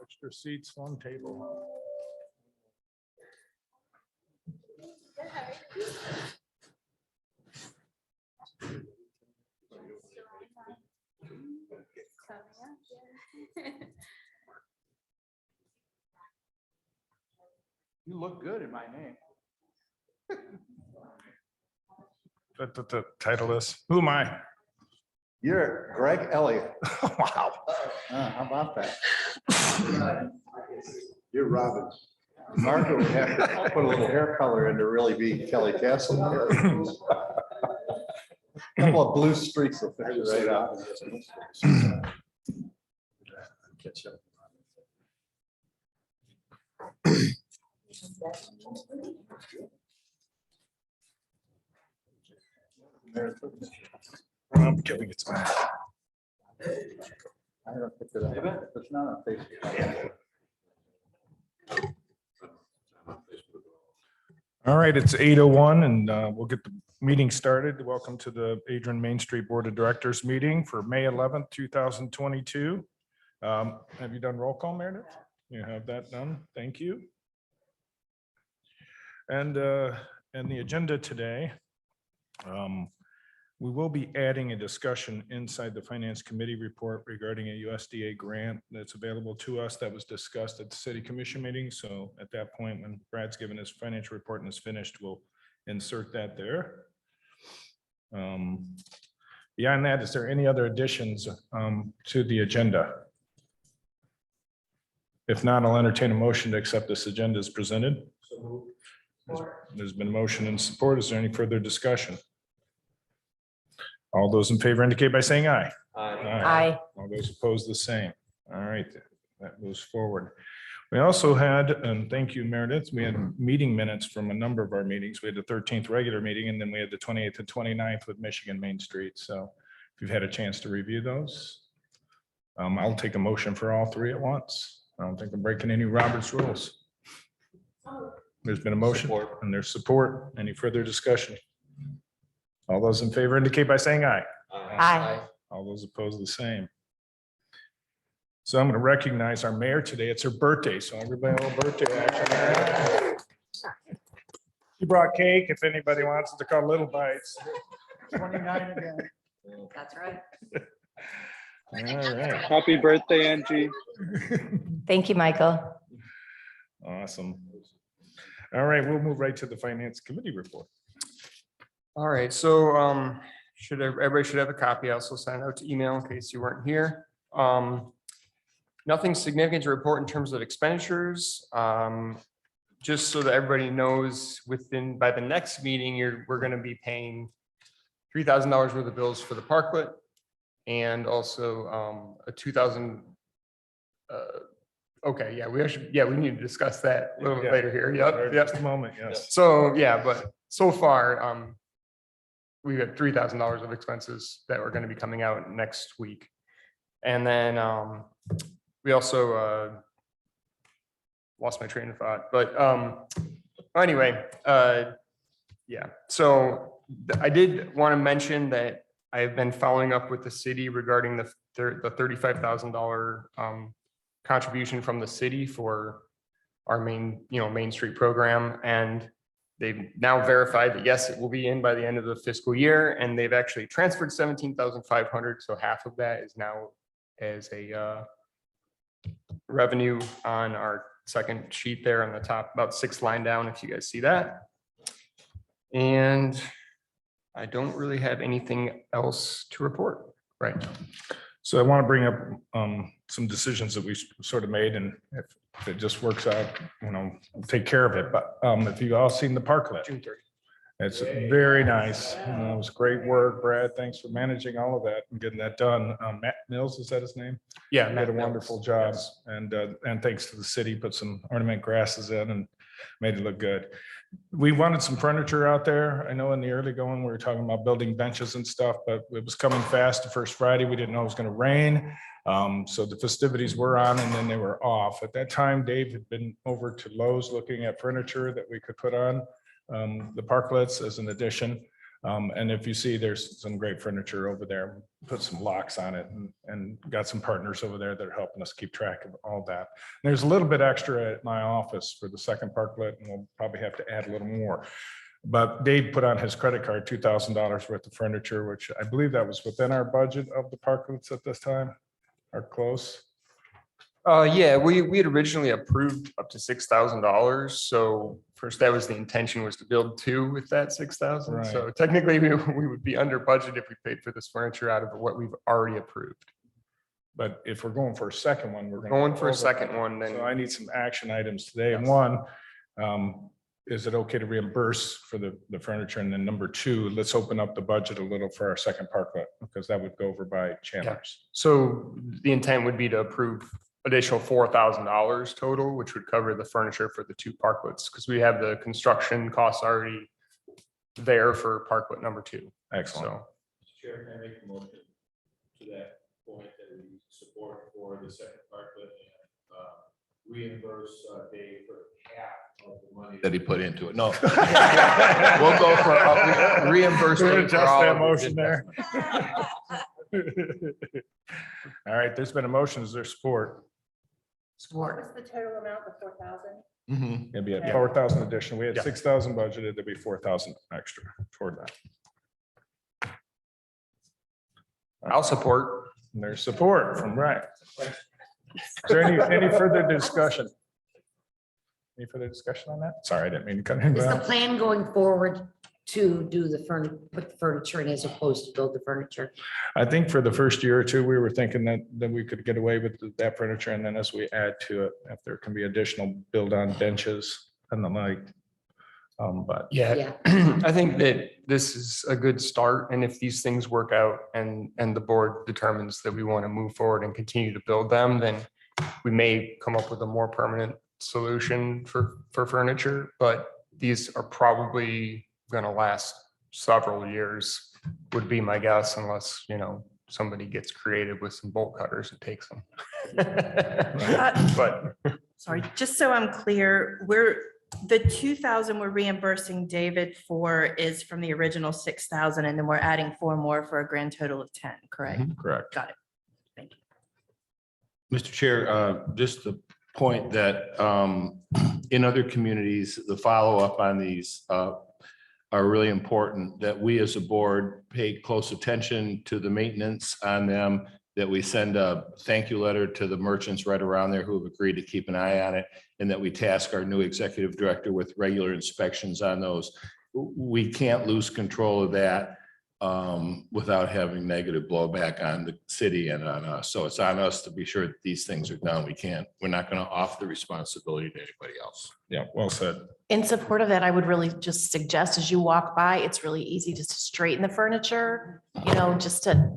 Extra seats, one table. You look good in my name. That's what the title is. Who am I? You're Greg Elliott. Wow. How about that? You're Robin. Margaret would have to put a little hair color in to really be Kelly Castle. Couple of blue streaks will fix it right out. Catch up. Kelly gets back. I haven't picked it up. It's not on Facebook. All right, it's 8:01 and we'll get the meeting started. Welcome to the Adrian Main Street Board of Directors meeting for May 11th, 2022. Have you done roll call, Meredith? You have that done. Thank you. And the agenda today, we will be adding a discussion inside the Finance Committee report regarding a USDA grant that's available to us that was discussed at the City Commission meeting. So at that point, when Brad's given his financial report and is finished, we'll insert that there. Beyond that, is there any other additions to the agenda? If not, I'll entertain a motion to accept this agenda as presented. There's been a motion and support. Is there any further discussion? All those in favor indicate by saying aye. Aye. All those opposed, the same. All right, that moves forward. We also had, and thank you, Meredith, we had meeting minutes from a number of our meetings. We had the 13th regular meeting, and then we had the 28th and 29th with Michigan Main Street. So if you've had a chance to review those, I'll take a motion for all three at once. I don't think I'm breaking any Robert's rules. There's been a motion and there's support. Any further discussion? All those in favor indicate by saying aye. Aye. All those opposed, the same. So I'm going to recognize our mayor today. It's her birthday, so everybody a little birthday action. She brought cake if anybody wants to call little bites. 29 again. That's right. All right. Happy birthday, Angie. Thank you, Michael. Awesome. All right, we'll move right to the Finance Committee report. All right, so everybody should have a copy. I also sent out to email in case you weren't here. Nothing significant to report in terms of expenditures. Just so that everybody knows, by the next meeting, we're going to be paying $3,000 worth of bills for the parklet, and also a 2,000. Okay, yeah, we need to discuss that a little bit later here. Yep. Just a moment, yes. So, yeah, but so far, we got $3,000 of expenses that are going to be coming out next week. And then we also lost my train of thought, but anyway, yeah. So I did want to mention that I've been following up with the city regarding the $35,000 contribution from the city for our Main Street program, and they've now verified that yes, it will be in by the end of the fiscal year, and they've actually transferred 17,500. So half of that is now as a revenue on our second sheet there on the top, about 6th line down, if you guys see that. And I don't really have anything else to report right now. So I want to bring up some decisions that we sort of made, and if it just works out, we'll take care of it. But if you've all seen the parklet, June 30th. it's very nice. It was great work, Brad. Thanks for managing all of that and getting that done. Matt Mills, is that his name? Yeah, Did a wonderful job, and thanks to the city, put some ornament grasses in and made it look good. We wanted some furniture out there. I know in the early going, we were talking about building benches and stuff, but it was coming fast the first Friday. We didn't know it was going to rain. So the festivities were on and then they were off. At that time, Dave had been over to Lowe's looking at furniture that we could put on the parklets as an addition. And if you see, there's some great furniture over there, put some locks on it and got some partners over there that are helping us keep track of all that. There's a little bit extra at my office for the second parklet, and we'll probably have to add a little more. But Dave put on his credit card $2,000 worth of furniture, which I believe that was within our budget of the parklets at this time, or close. Yeah, we had originally approved up to $6,000. So first, that was the intention, was to build two with that 6,000. So Right. technically we would be under budget if we paid for this furniture out of what we've already approved. But if we're going for a second one, we're Going go for a over second that. one, then So I need some action items today. And Yes. one, is it okay to reimburse for the furniture? And then number two, let's open up the budget a little for our second parklet, because that would go over by Chandler's. so the intent would be to approve additional $4,000 total, which would cover the furniture for the two parklets, because we have the construction costs already there for parklet number two. Excellent. So Chair, can I make a motion to that point that we support for the second parklet and reimburse Dave for half of the money that he put into it? No. We'll go for reimbursement. We'll adjust that motion there. All right, there's been a motion. Is there support? What was the total amount, the 4,000? Mhm. It'd be a 4,000 addition. We had Yeah. 6,000 budgeted, there'd be 4,000 extra toward that. I'll support. And there's support from Brian. Is there any further discussion? Any further discussion on that? Sorry, I didn't mean to cut in. Is the plan going forward to do the put the furniture in as opposed to build the furniture? I think for the first year or two, we were thinking that we could get away with that furniture, and then as we add to it, if there can be additional build-on benches and the like. But Yeah, Yeah. I think that this is a good start, and if these things work out and the board determines that we want to move forward and continue to build them, then we may come up with a more permanent solution for furniture, but these are probably going to last several years, would be my guess, unless, somebody gets creative with some bolt cutters and takes them. But Sorry, just so I'm clear, the 2,000 we're reimbursing David for is from the original 6,000, and then we're adding 4 more for a grand total of 10, correct? correct. Got it. Thank you. Mr. Chair, just the point that in other communities, the follow-up on these are really important, that we as a board pay close attention to the maintenance on them, that we send a thank you letter to the merchants right around there who have agreed to keep an eye on it, and that we task our new executive director with regular inspections on those. We can't lose control of that without having negative blowback on the city and on us. So it's on us to be sure that these things are done. We're not going to offer the responsibility to anybody else. Yeah, well said. In support of that, I would really just suggest as you walk by, it's really easy just to straighten the furniture, just to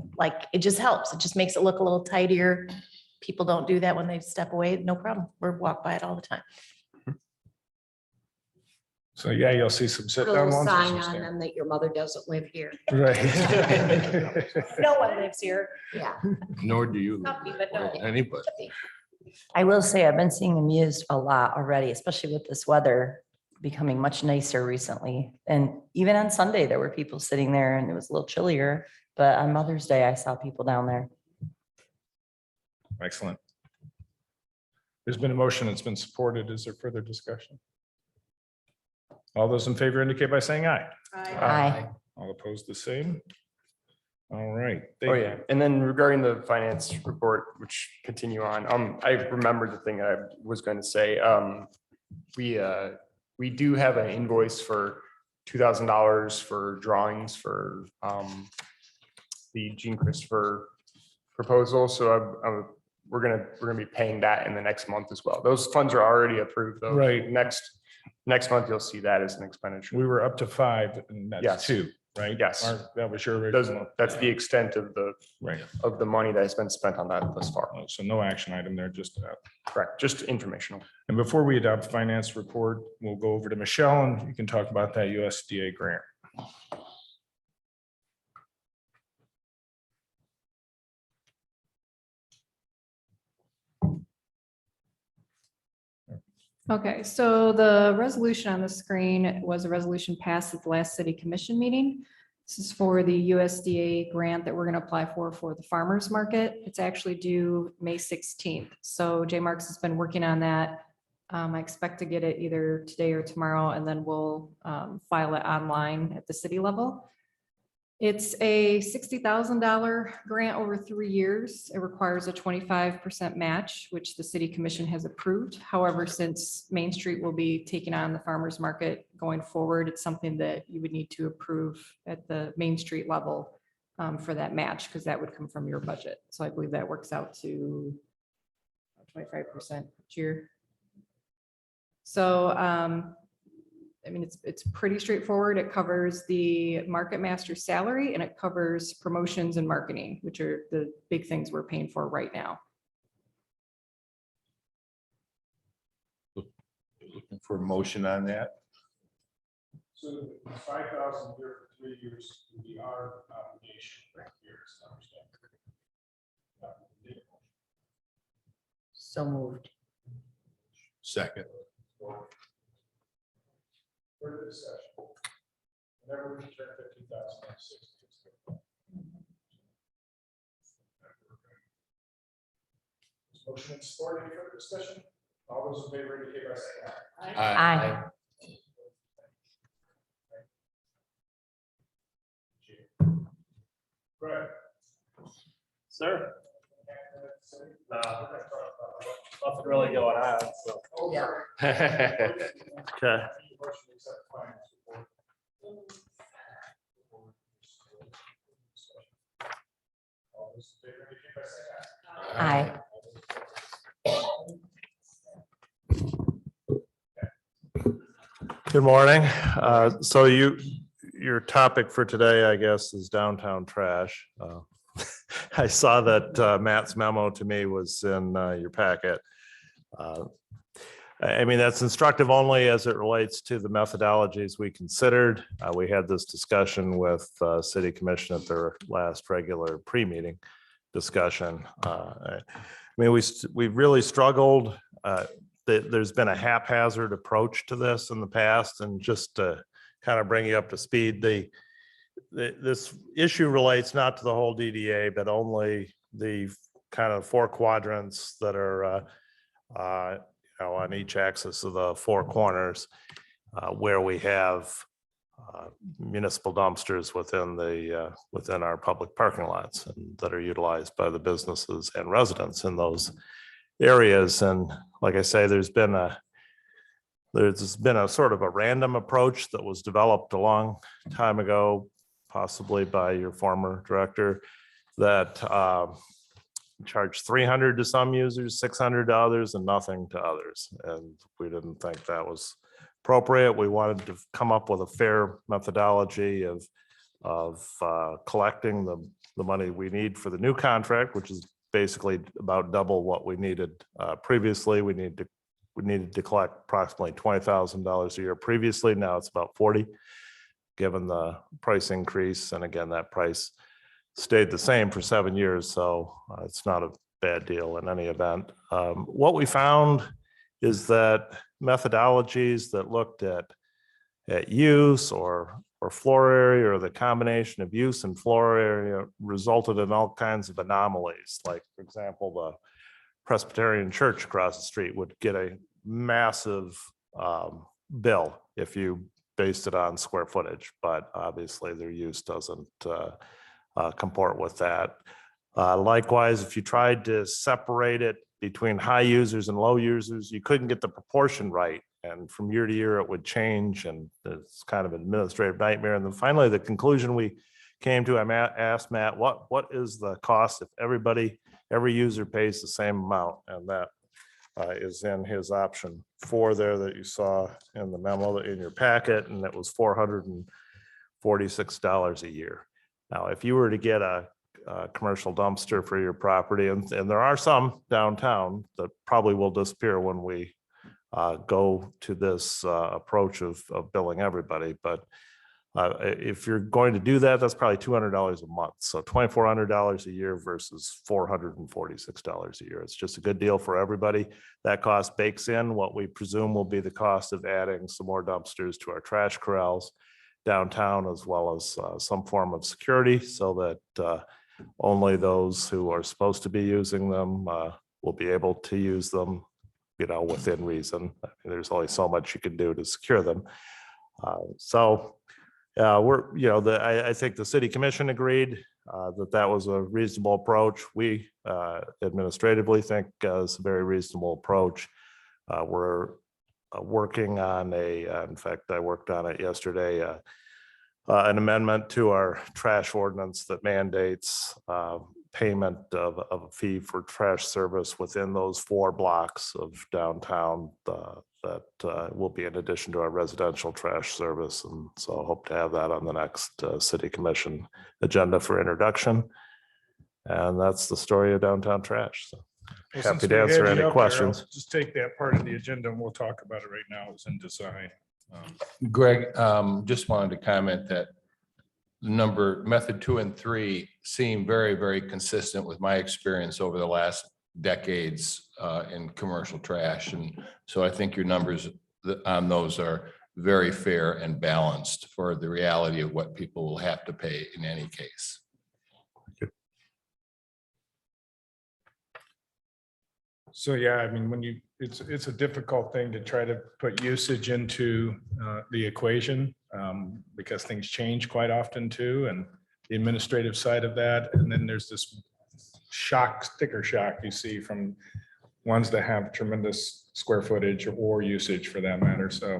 it just helps. It just makes it look a little tidier. People don't do that when they step away. No problem. We're walk by it all the time. So yeah, you'll see some sit Put a down little ones. sign and on some stand- them that your mother doesn't live here. Right. No one lives here. Yeah. Nor do you. Not me, but no. Anybody. I will say I've been seeing them used a lot already, especially with this weather becoming much nicer recently. And even on Sunday, there were people sitting there and it was a little chillier, but on Mother's Day, I saw people down there. Excellent. There's been a motion that's been supported. Is there further discussion? All those in favor indicate by saying aye. Aye. All opposed, the same. All right. Oh, yeah. And then regarding the finance report, which continue on, I remembered the thing I was going to say. We do have an invoice for $2,000 for drawings for the Gene Christopher proposal. So we're gonna be paying that in the next month as well. Those funds are already approved though. Right. Next month, you'll see that as an expenditure. We were up to 5 and that's Yes. 2, right? Yes. Mark, that was your Those- original. That's the extent of Right. the money that has been spent on that thus far. So no action item there, just Correct, just informational. and before we adopt finance report, we'll go over to Michelle and you can talk about that USDA grant. Okay, so the resolution on the screen was a resolution passed at the last city commission meeting. This is for the USDA grant that we're going to apply for the farmer's market. It's actually due May 16th. So J Marks has been working on that. I expect to get it either today or tomorrow, and then we'll file it online at the city level. It's a $60,000 grant over 3 years. It requires a 25% match, which the city commission has approved. However, since Main Street will be taking on the farmer's market going forward, it's something that you would need to approve at the Main Street level for that match, because that would come from your budget. So I believe that works out to 25% each year. So, I mean, it's pretty straightforward. It covers the market master's salary and it covers promotions and marketing, which are the big things we're paying for right now. Looking for a motion on that. So the 5,000 here for 3 years would be our obligation for years. So moved. Second. Further discussion. Whenever we turn 50,000 and 60. Motion and support. Any further discussion? All those in favor indicate by saying aye. Aye. Right. Sir? Nothing really going on, so. Yeah. Okay. Aye. Good morning. So your topic for today, I guess, is downtown trash. I saw that Matt's memo to me was in your packet. I mean, that's instructive only as it relates to the methodologies we considered. We had this discussion with City Commission at their last regular pre-meeting discussion. I mean, we've really struggled. There's been a haphazard approach to this in the past, and just to kind of bring you up to speed, this issue relates not to the whole DDA, but only the kind of 4 quadrants that are on each axis of the 4 corners, where we have municipal dumpsters within our public parking lots and that are utilized by the businesses and residents in those areas. And like I say, there's been a sort of a random approach that was developed a long time ago, possibly by your former director, that charged $300 to some users, $600 to others, and nothing to others. And we didn't think that was appropriate. We wanted to come up with a fair methodology of collecting the money we need for the new contract, which is basically about double what we needed previously. We needed to collect approximately $20,000 a year previously. Now it's about 40, given the price increase. And again, that price stayed the same for 7 years, so it's not a bad deal in any event. What we found is that methodologies that looked at use or floor area, or the combination of use and floor area, resulted in all kinds of anomalies. Like, for example, the Presbyterian church across the street would get a massive bill if you based it on square footage, but obviously their use doesn't comport with that. Likewise, if you tried to separate it between high users and low users, you couldn't get the proportion right. And from year to year, it would change, and it's kind of an administrative nightmare. And then finally, the conclusion we came to, I asked Matt, what is the cost if every user pays the same amount? And that is in his option 4 there that you saw in the memo in your packet, and it was $446 a year. Now, if you were to get a commercial dumpster for your property, and there are some downtown that probably will disappear when we go to this approach of billing everybody. But if you're going to do that, that's probably $200 a month. So $2,400 a year versus $446 a year. It's just a good deal for everybody. That cost bakes in what we presume will be the cost of adding some more dumpsters to our trash corrals. downtown as well as some form of security so that only those who are supposed to be using them will be able to use them, you know, within reason. I mean, there's only so much you can do to secure them. We're, you know, I think the city commission agreed that was a reasonable approach. We administratively think it's a very reasonable approach. We're working on in fact, I worked on it yesterday, an amendment to our trash ordinance that mandates payment of a fee for trash service within those 4 blocks of downtown that will be in addition to our residential trash service. And so I hope to have that on the next city commission agenda for introduction. And that's the story of downtown trash. So Well, happy since to we answer had you any up there, I'll questions. Just take that part of the agenda and we'll talk about it right now. It's in design. Greg, just wanted to comment that method 2 and 3 seem very, very consistent with my experience over the last decades in commercial trash. And so I think your numbers on those are very fair and balanced for the reality of what people will have to pay in any case. So, yeah, I mean, it's a difficult thing to try to put usage into the equation because things change quite often too, and the administrative side of that. And then there's this sticker shock you see from ones that have tremendous square footage or usage for that matter. So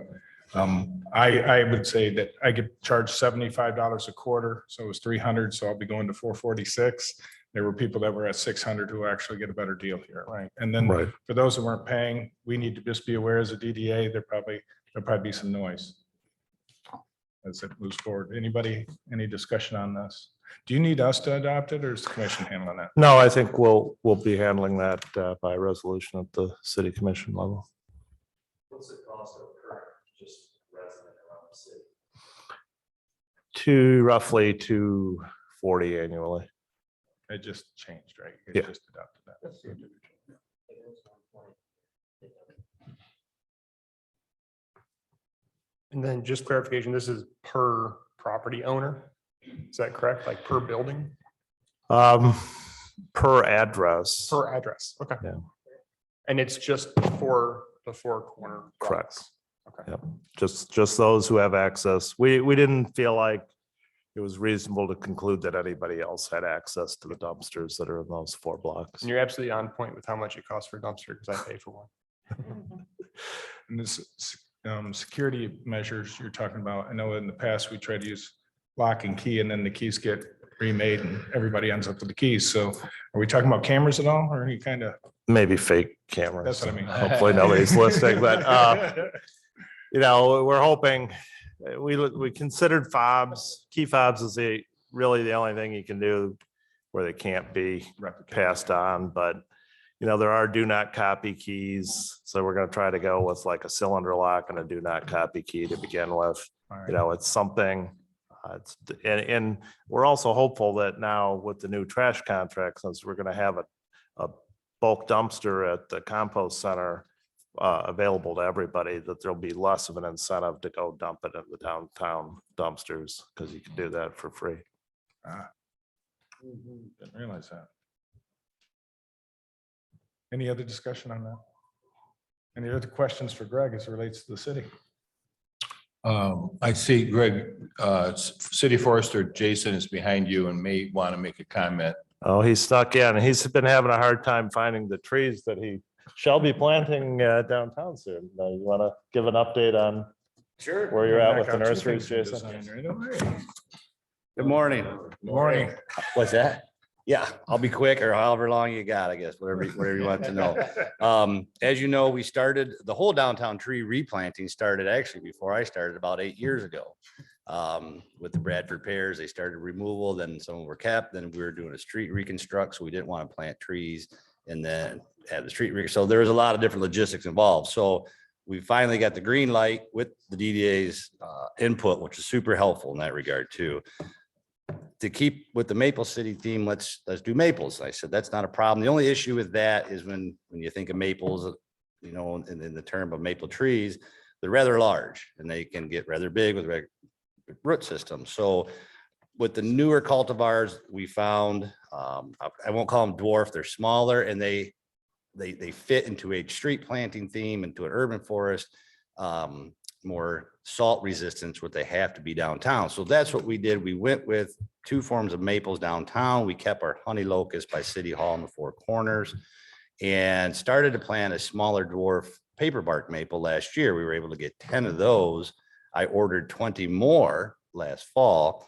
I would say that I get charged $75 a quarter. So it was 300. So I'll be going to 446. There were people that were at 600 who actually get a better deal here, right? And then Right. for those that weren't paying, we need to just be aware as a DDA, there'll probably be some noise as it moves forward. Anybody, any discussion on this? Do you need us to adopt it or is the commission handling that? No, I think we'll be handling that by resolution at the city commission level. What's the cost of per just resident around the city? To roughly 240 annually. It just changed, right? It Yeah. just adopted that. And then just clarification, this is per property owner? Is that correct? Like per building? Per address. Per address? Okay. Yeah. And it's just for the 4 corner Correct. blocks? Okay. Yep. Just those who have access. We didn't feel like it was reasonable to conclude that anybody else had access to the dumpsters that are in those 4 blocks. And you're absolutely on point with how much it costs for a dumpster because I pay for one. And this security measures you're talking about, I know in the past we tried to use lock and key and then the keys get remade and everybody ends up with the keys. So are we talking about cameras at all or any kind of? Maybe fake cameras. That's what I mean. Hopefully nobody's listening, but you know, we're hoping, we considered fobs. Key fobs is really the only thing you can do where they can't be passed on, but you know, there are do not copy keys. So we're going to try to go with like a cylinder lock and a do not copy key to begin with. You know, it's something, and we're also hopeful that now with the new trash contract, since we're going to have a bulk dumpster at the compost center available to everybody, that there'll be less of an incentive to go dump it in the downtown dumpsters because you can do that for free. Didn't realize that. Any other discussion on that? Any other questions for Greg as it relates to the city? I see Greg, City Forester Jason is behind you and may want to make a comment. Oh, he's stuck in. He's been having a hard time finding the trees that he shall be planting downtown soon. You want to give an update on Sure. where you're at with the Back out, two nurseries, things in Jason? design, right? All right. Good morning. Morning. What's that? Yeah, I'll be quick or however long you got, I guess, whatever you want to know. As you know, we started, the whole downtown tree replanting started actually before I started about 8 years ago. With the Bradford pears, they started removal, then some were kept, then we were doing a street reconstruct, so we didn't want to plant trees and then had the street. So there was a lot of different logistics involved. So we finally got the green light with the DDA's input, which is super helpful in that regard too. To keep with the Maple City theme, let's do maples. I said, that's not a problem. The only issue with that is when you think of maples, you know, in the term of maple trees, they're rather large and they can get rather big with root system. So with the newer cultivars, we found, I won't call them dwarf, they're smaller and they fit into a street planting theme, into an urban forest, more salt resistance, what they have to be downtown. So that's what we did. We went with 2 forms of maples downtown. We kept our honey locust by City Hall in the 4 corners and started to plant a smaller dwarf paper bark maple last year. We were able to get 10 of those. I ordered 20 more last fall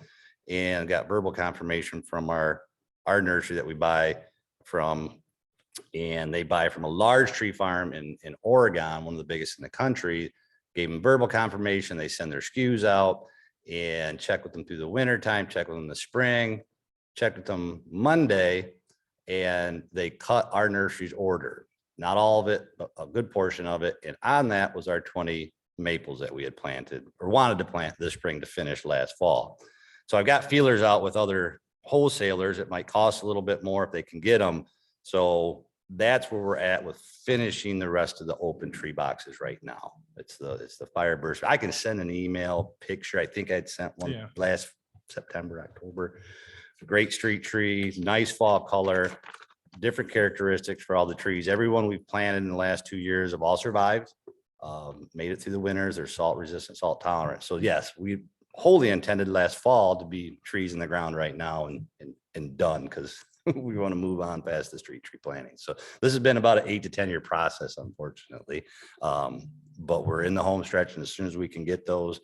and got verbal confirmation from our nursery that we buy from. And they buy from a large tree farm in Oregon, one of the biggest in the country. Gave them verbal confirmation. They send their SKUs out and check with them through the winter time, check with them in the spring, check with them Monday, and they cut our nursery's order. Not all of it, but a good portion of it. And on that was our 20 maples that we had planted or wanted to plant this spring to finish last fall. So I've got feelers out with other wholesalers. It might cost a little bit more if they can get them. So that's where we're at with finishing the rest of the open tree boxes right now. It's the Fireburst. I can send an email picture. I think I'd sent one last September, October. Great street tree, nice fall color, different characteristics for all the trees. Everyone we've planted in the last 2 years have all survived, made it through the winters. They're salt resistant, salt tolerant. So yes, we wholly intended last fall to be trees in the ground right now and done, because we want to move on past the street tree planting. So this has been about an 8 to 10 year process, unfortunately. But we're in the home stretch, and as soon as we can get those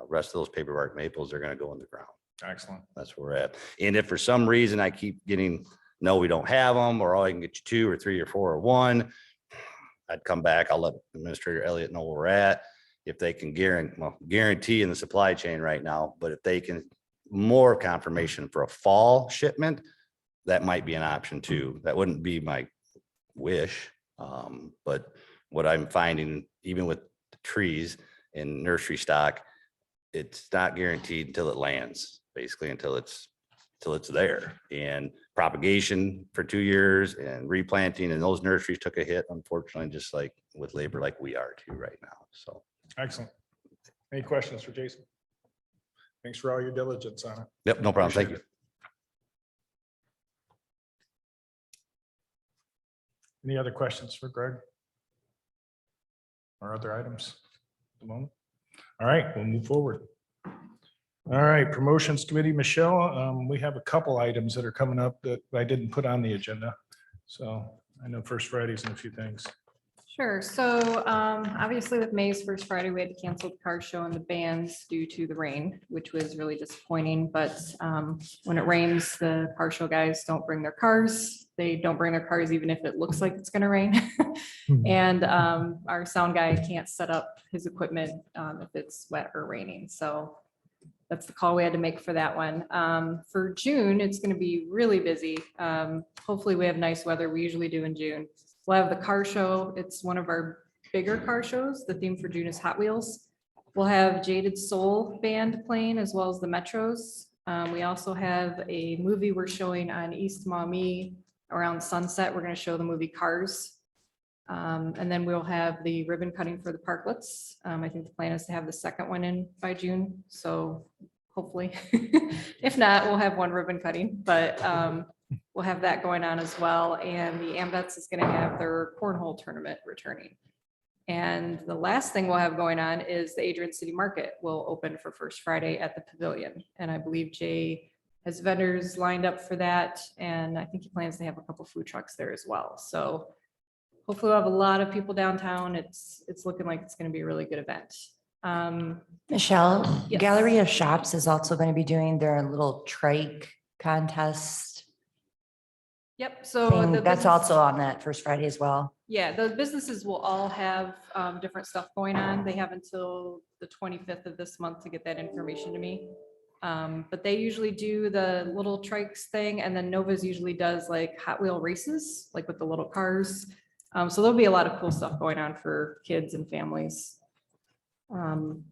rest of those paper bark maples, they're going to go in the ground. Excellent. That's where we're at. And if for some reason I keep getting, no, we don't have them, or I can get you 2 or 3 or 4 or 1, I'd come back. I'll let Administrator Elliott know where we're at. If they can guarantee in the supply chain right now, but if they can more confirmation for a fall shipment, that might be an option too. That wouldn't be my wish. But what I'm finding, even with the trees in nursery stock, it's not guaranteed until it lands, basically until it's there. And propagation for 2 years and replanting, and those nurseries took a hit, unfortunately, just like with labor, like we are too right now. So Excellent. Any questions for Jason? Thanks for all your diligence on it. yep, no problem. Thank you. Any other questions for Greg? Or other items at the moment? All right, we'll move forward. All right, Promotions Committee, Michelle, we have a couple items that are coming up that I didn't put on the agenda. So I know First Friday's and a few things. Sure. So obviously with May's First Friday, we had to cancel the car show and the bands due to the rain, which was really disappointing. But when it rains, the car show guys don't bring their cars. They don't bring their cars even if it looks like it's going to rain. And our sound guy can't set up his equipment if it's wet or raining. So that's the call we had to make for that one. For June, it's going to be really busy. Hopefully we have nice weather. We usually do in June. We'll have the car show. It's one of our bigger car shows. The theme for June is Hot Wheels. We'll have Jaded Soul Band playing as well as the Metros. We also have a movie we're showing on East Maumee around sunset. We're going to show the movie Cars. And then we'll have the ribbon cutting for the parklets. I think the plan is to have the second one in by June. So hopefully, if not, we'll have one ribbon cutting, but we'll have that going on as well. And the AMVETS is going to have their cornhole tournament returning. And the last thing we'll have going on is the Adrian City Market will open for First Friday at the Pavilion. And I believe Jay has vendors lined up for that. And I think he plans to have a couple food trucks there as well. So hopefully we'll have a lot of people downtown. It's looking like it's going to be a really good event. Michelle, Yes. Gallery of Shops is also going to be doing their little trike contest Yep. So thing. the That's business- also on that First Friday as well. Yeah, the businesses will all have different stuff going on. They have until the 25th of this month to get that information to me. But they usually do the little trikes thing, and then Nova's usually does like Hot Wheel races, like with the little cars. So there'll be a lot of cool stuff going on for kids and families. And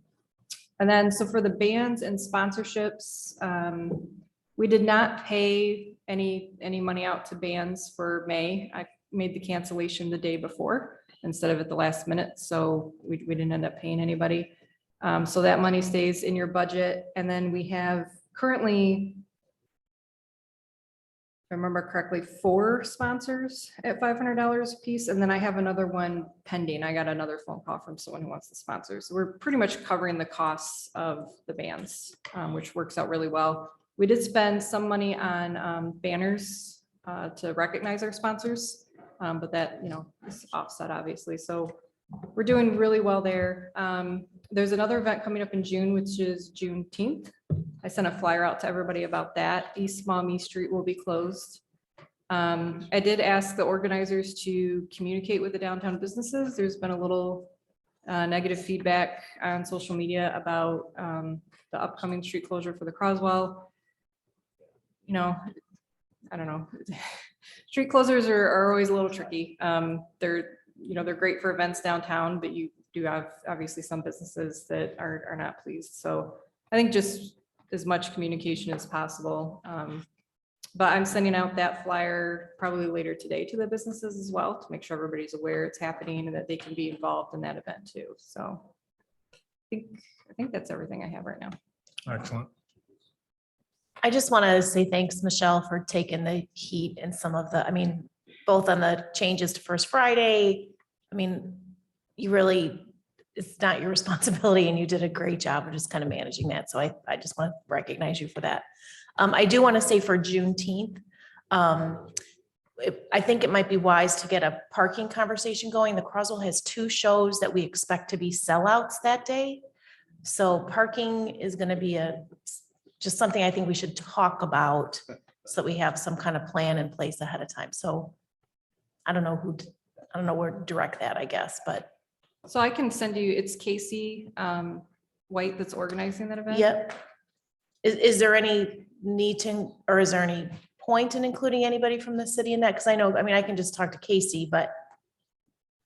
then, so for the bands and sponsorships, we did not pay any money out to bands for May. I made the cancellation the day before instead of at the last minute, so we didn't end up paying anybody. So that money stays in your budget. And then we have currently, if I remember correctly, 4 sponsors at $500 a piece. And then I have another one pending. I got another phone call from someone who wants to sponsor. So we're pretty much covering the costs of the bands, which works out really well. We did spend some money on banners to recognize our sponsors, but that, is offset obviously. So we're doing really well there. There's another event coming up in June, which is Juneteenth. I sent a flyer out to everybody about that. East Maumee Street will be closed. I did ask the organizers to communicate with the downtown businesses. There's been a little negative feedback on social media about the upcoming street closure for the Croswell. I don't know. Street closures are always a little tricky. They're great for events downtown, but you do have obviously some businesses that are not pleased. So I think just as much communication as possible. But I'm sending out that flyer probably later today to the businesses as well to make sure everybody's aware it's happening and that they can be involved in that event too. So I think that's everything I have right now. Excellent. I just want to say thanks, Michelle, for taking the heat and some of the, both on the changes to First Friday. You really, it's not your responsibility and you did a great job of just kind of managing that. So I just want to recognize you for that. I do want to say for Juneteenth, I think it might be wise to get a parking conversation going. The Croswell has 2 shows that we expect to be sellouts that day. So parking is going to be just something I think we should talk about so that we have some kind of plan in place ahead of time. So I don't know where to direct that, I guess, but. So I can send you, it's Casey White that's organizing that event. Yep. Is there any need to, or is there any point in including anybody from the city in that? Because I know, I can just talk to Casey, but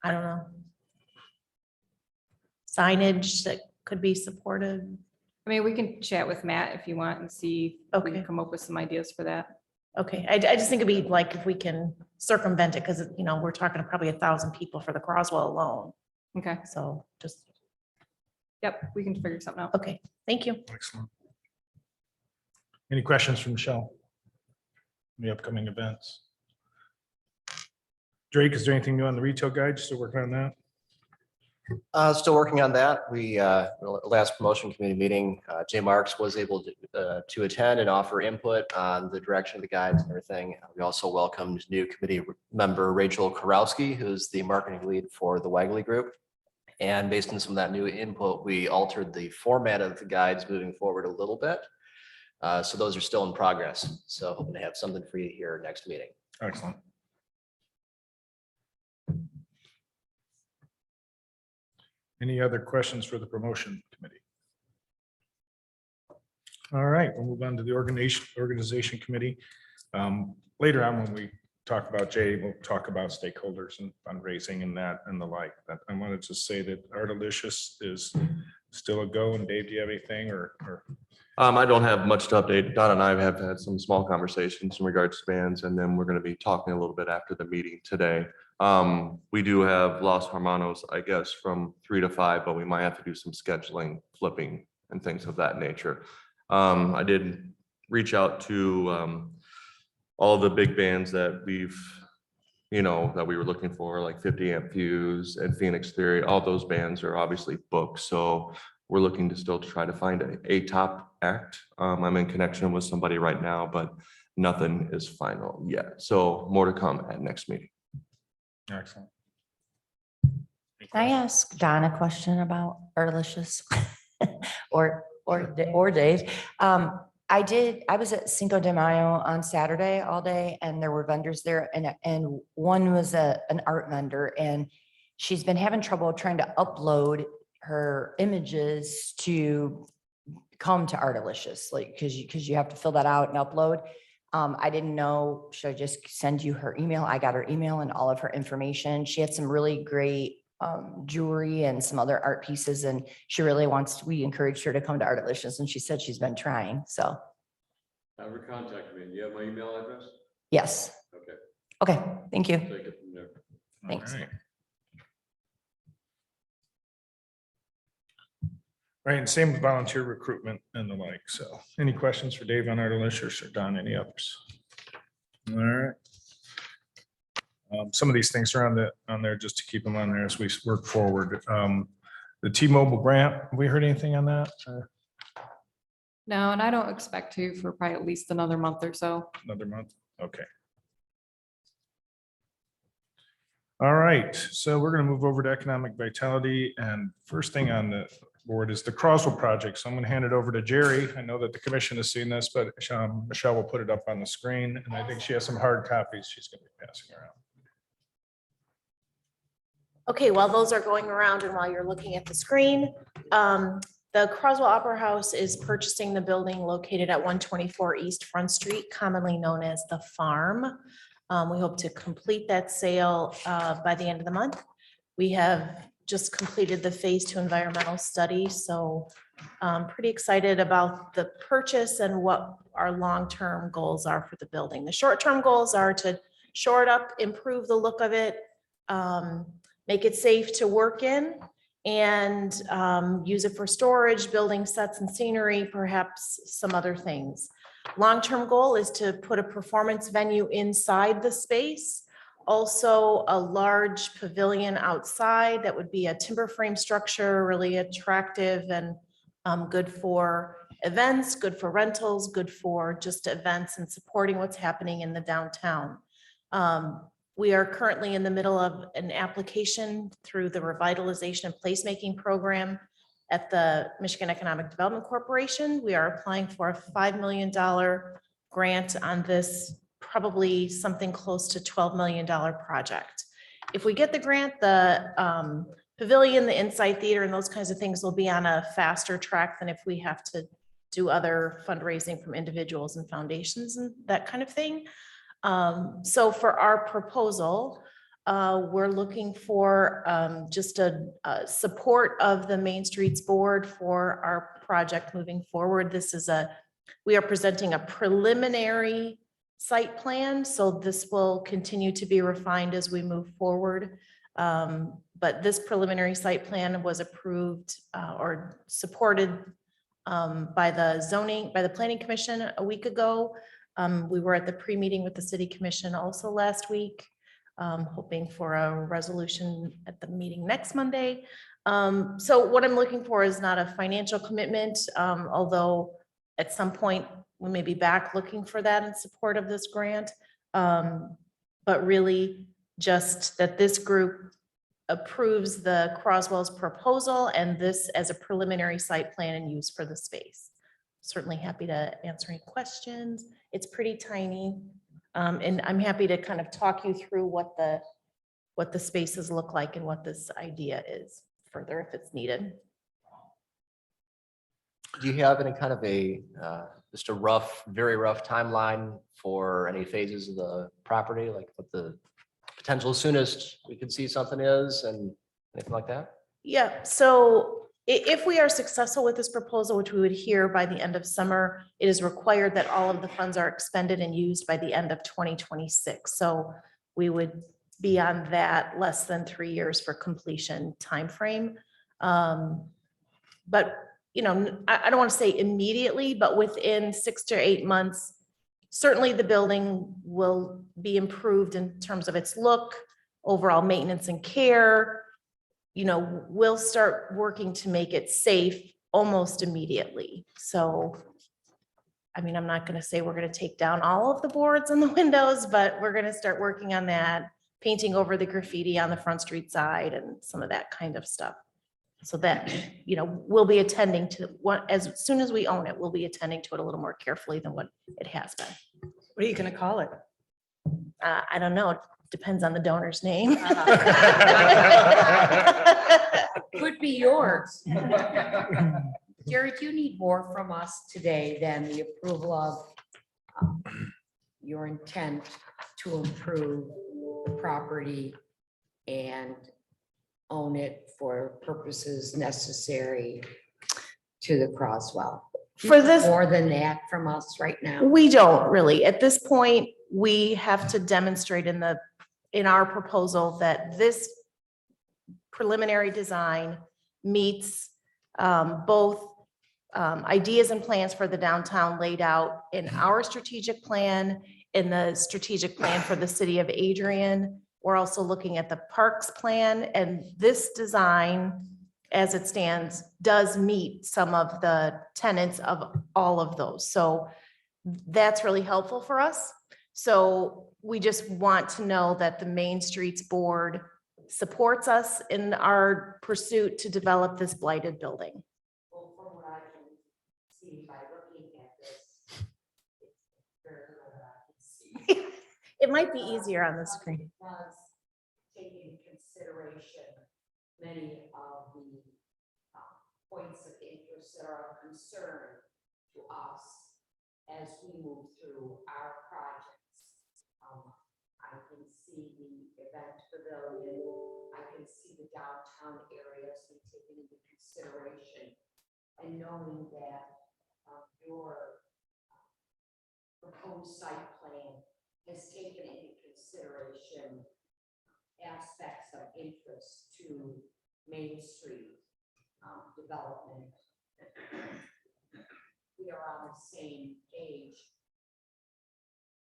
I don't know. Signage that could be supported. We can chat with Matt if you want and see if we Okay. can come up with some ideas for that. Okay, I just think it'd be like if we can circumvent it, because, we're talking to probably 1,000 people for the Croswell alone. Okay. So just, Yep, we can figure something out. okay, thank you. Excellent. Any questions from Michelle? The upcoming events? Drake, is there anything new on the retail guide? Still working on that? Still working on that. We, last promotion committee meeting, Jay Marks was able to attend and offer input on the direction of the guides and everything. We also welcomed new committee member Rachel Karowski, who's the marketing lead for the Wagley Group. And based on some of that new input, we altered the format of the guides moving forward a little bit. So those are still in progress. So hoping to have something for you here next meeting. Excellent. Any other questions for the promotion committee? All right, we'll move on to the organization committee. Later on, when we talk about Jay, we'll talk about stakeholders and fundraising and that and the like. But I wanted to say that Artalicious is still a go. And Dave, do you have anything or? I don't have much to update. Don and I have had some small conversations in regards to bands, and then we're going to be talking a little bit after the meeting today. We do have Los Hermanos, I guess, from 3 to 5, but we might have to do some scheduling, flipping and things of that nature. I did reach out to all the big bands that that we were looking for, like 50 Amp Fuse and Phoenix Theory. All those bands are obviously booked. So we're looking to still try to find a top act. I'm in connection with somebody right now, but nothing is final yet. So more to come at next meeting. Excellent. Can I ask Don a question about Artalicious or Dave? I was at Cinco de Mayo on Saturday all day and there were vendors there and one was an art vendor and she's been having trouble trying to upload her images to come to Artalicious, like, because you have to fill that out and upload. I didn't know, should I just send you her email? I got her email and all of her information. She had some really great jewelry and some other art pieces, and she really we encouraged her to come to Artalicious, and she said she's been trying, so. Have her contact me. Do you have my email address? Yes. Okay. Okay, thank you. Take it from there. Thanks. All Right, and same with volunteer recruitment and the like. So any questions for Dave on our delicious or Don, any others? All right. Some of these things are on there just to keep them on there as we work forward. The T-Mobile grant, have we heard anything on that? No, and I don't expect to for probably at least another month or so. Another month? Okay. All right, so we're going to move over to economic vitality, and first thing on the board is the Croswell project. So I'm going to hand it over to Jerry. I know that the commission has seen this, but Michelle will put it up on the screen, and I think she has some hard copies she's going to be passing around. Okay, while those are going around and while you're looking at the screen, the Croswell Opera House is purchasing the building located at 124 East Front Street, commonly known as the Farm. We hope to complete that sale by the end of the month. We have just completed the phase 2 environmental study, so I'm pretty excited about the purchase and what our long-term goals are for the building. The short-term goals are to shore it up, improve the look of it, make it safe to work in, and use it for storage, building sets and scenery, perhaps some other things. Long-term goal is to put a performance venue inside the space. Also a large pavilion outside that would be a timber frame structure, really attractive and good for events, good for rentals, good for just events and supporting what's happening in the downtown. We are currently in the middle of an application through the revitalization and placemaking program at the Michigan Economic Development Corporation. We are applying for a $5 million grant on this, probably something close to $12 million project. If we get the grant, the pavilion, the inside theater, and those kinds of things will be on a faster track than if we have to do other fundraising from individuals and foundations and that kind of thing. So for our proposal, we're looking for just a support of the Main Streets Board for our project moving forward. We are presenting a preliminary site plan, so this will continue to be refined as we move forward. But this preliminary site plan was approved or supported by the Planning Commission a week ago. We were at the pre-meeting with the City Commission also last week, hoping for a resolution at the meeting next Monday. So what I'm looking for is not a financial commitment, although at some point we may be back looking for that in support of this grant. But really just that this group approves the Croswell's proposal and this as a preliminary site plan and use for the space. Certainly happy to answer any questions. It's pretty tiny. And I'm happy to kind of talk you through what the spaces look like and what this idea is further if it's needed. Do you have any kind of just a very rough timeline for any phases of the property, like what the potential soonest we could see something is and anything like that? Yeah, so if we are successful with this proposal, which we would hear by the end of summer, it is required that all of the funds are expended and used by the end of 2026. So we would be on that less than 3 years for completion timeframe. But you know, I don't want to say immediately, but within 6 to 8 months, certainly the building will be improved in terms of its look, overall maintenance and care. You know, we'll start working to make it safe almost immediately. So, I mean, I'm not going to say we're going to take down all of the boards and the windows, but we're going to start working on that, painting over the graffiti on the Front Street side and some of that kind of stuff. So that, you know, we'll be attending to what, as soon as we own it, we'll be attending to it a little more carefully than what it has been. What are you going to call it? I don't know. It depends on the donor's name. Could be yours. Jerry, do you need more from us today than the approval of your intent to improve the property and own it for purposes necessary to the Croswell? For this, More than that from us right now? we don't really. At this point, we have to demonstrate in our proposal that this preliminary design meets both ideas and plans for the downtown laid out in our strategic plan, in the strategic plan for the city of Adrian. We're also looking at the parks plan, and this design, as it stands, does meet some of the tenets of all of those. So that's really helpful for us. So we just want to know that the Main Streets Board supports us in our pursuit to develop this blighted building. Well, from what I can see by looking at this, it's very little I can see. It might be easier on the screen. It does take into consideration many of the points of interest that are of concern to us as we move through our projects. I can see the event pavilion, I can see the downtown areas being taken into consideration. And knowing that your proposed site plan has taken into consideration aspects of interest to Main Street development. We are on the same page,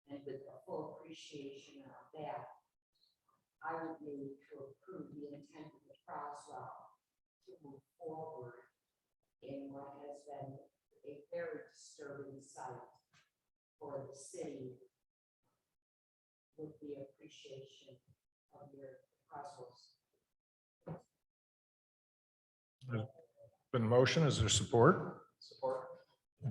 and with the full appreciation of that, I would move to approve the intent of the Croswell to move forward in what has been a very disturbing site for the city, with the appreciation of your Croswell's. Been a motion, is there support? Support.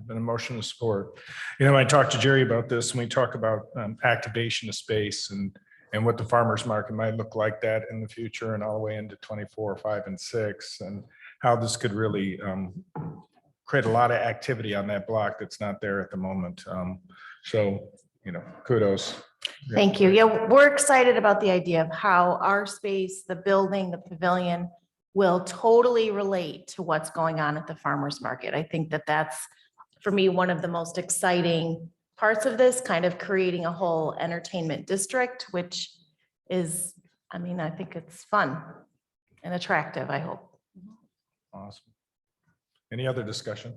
Been a motion to support. You know, I talked to Jerry about this, and we talk about activation of space and what the farmer's market might look like that in the future and all the way into 24, 5, and 6, and how this could really create a lot of activity on that block that's not there at the moment. So, you know, kudos. Thank you. Yeah, we're excited about the idea of how our space, the building, the pavilion will totally relate to what's going on at the farmer's market. I think that that's, for me, one of the most exciting parts of this, kind of creating a whole entertainment district, which is, I mean, I think it's fun and attractive, I hope. Awesome. Any other discussion?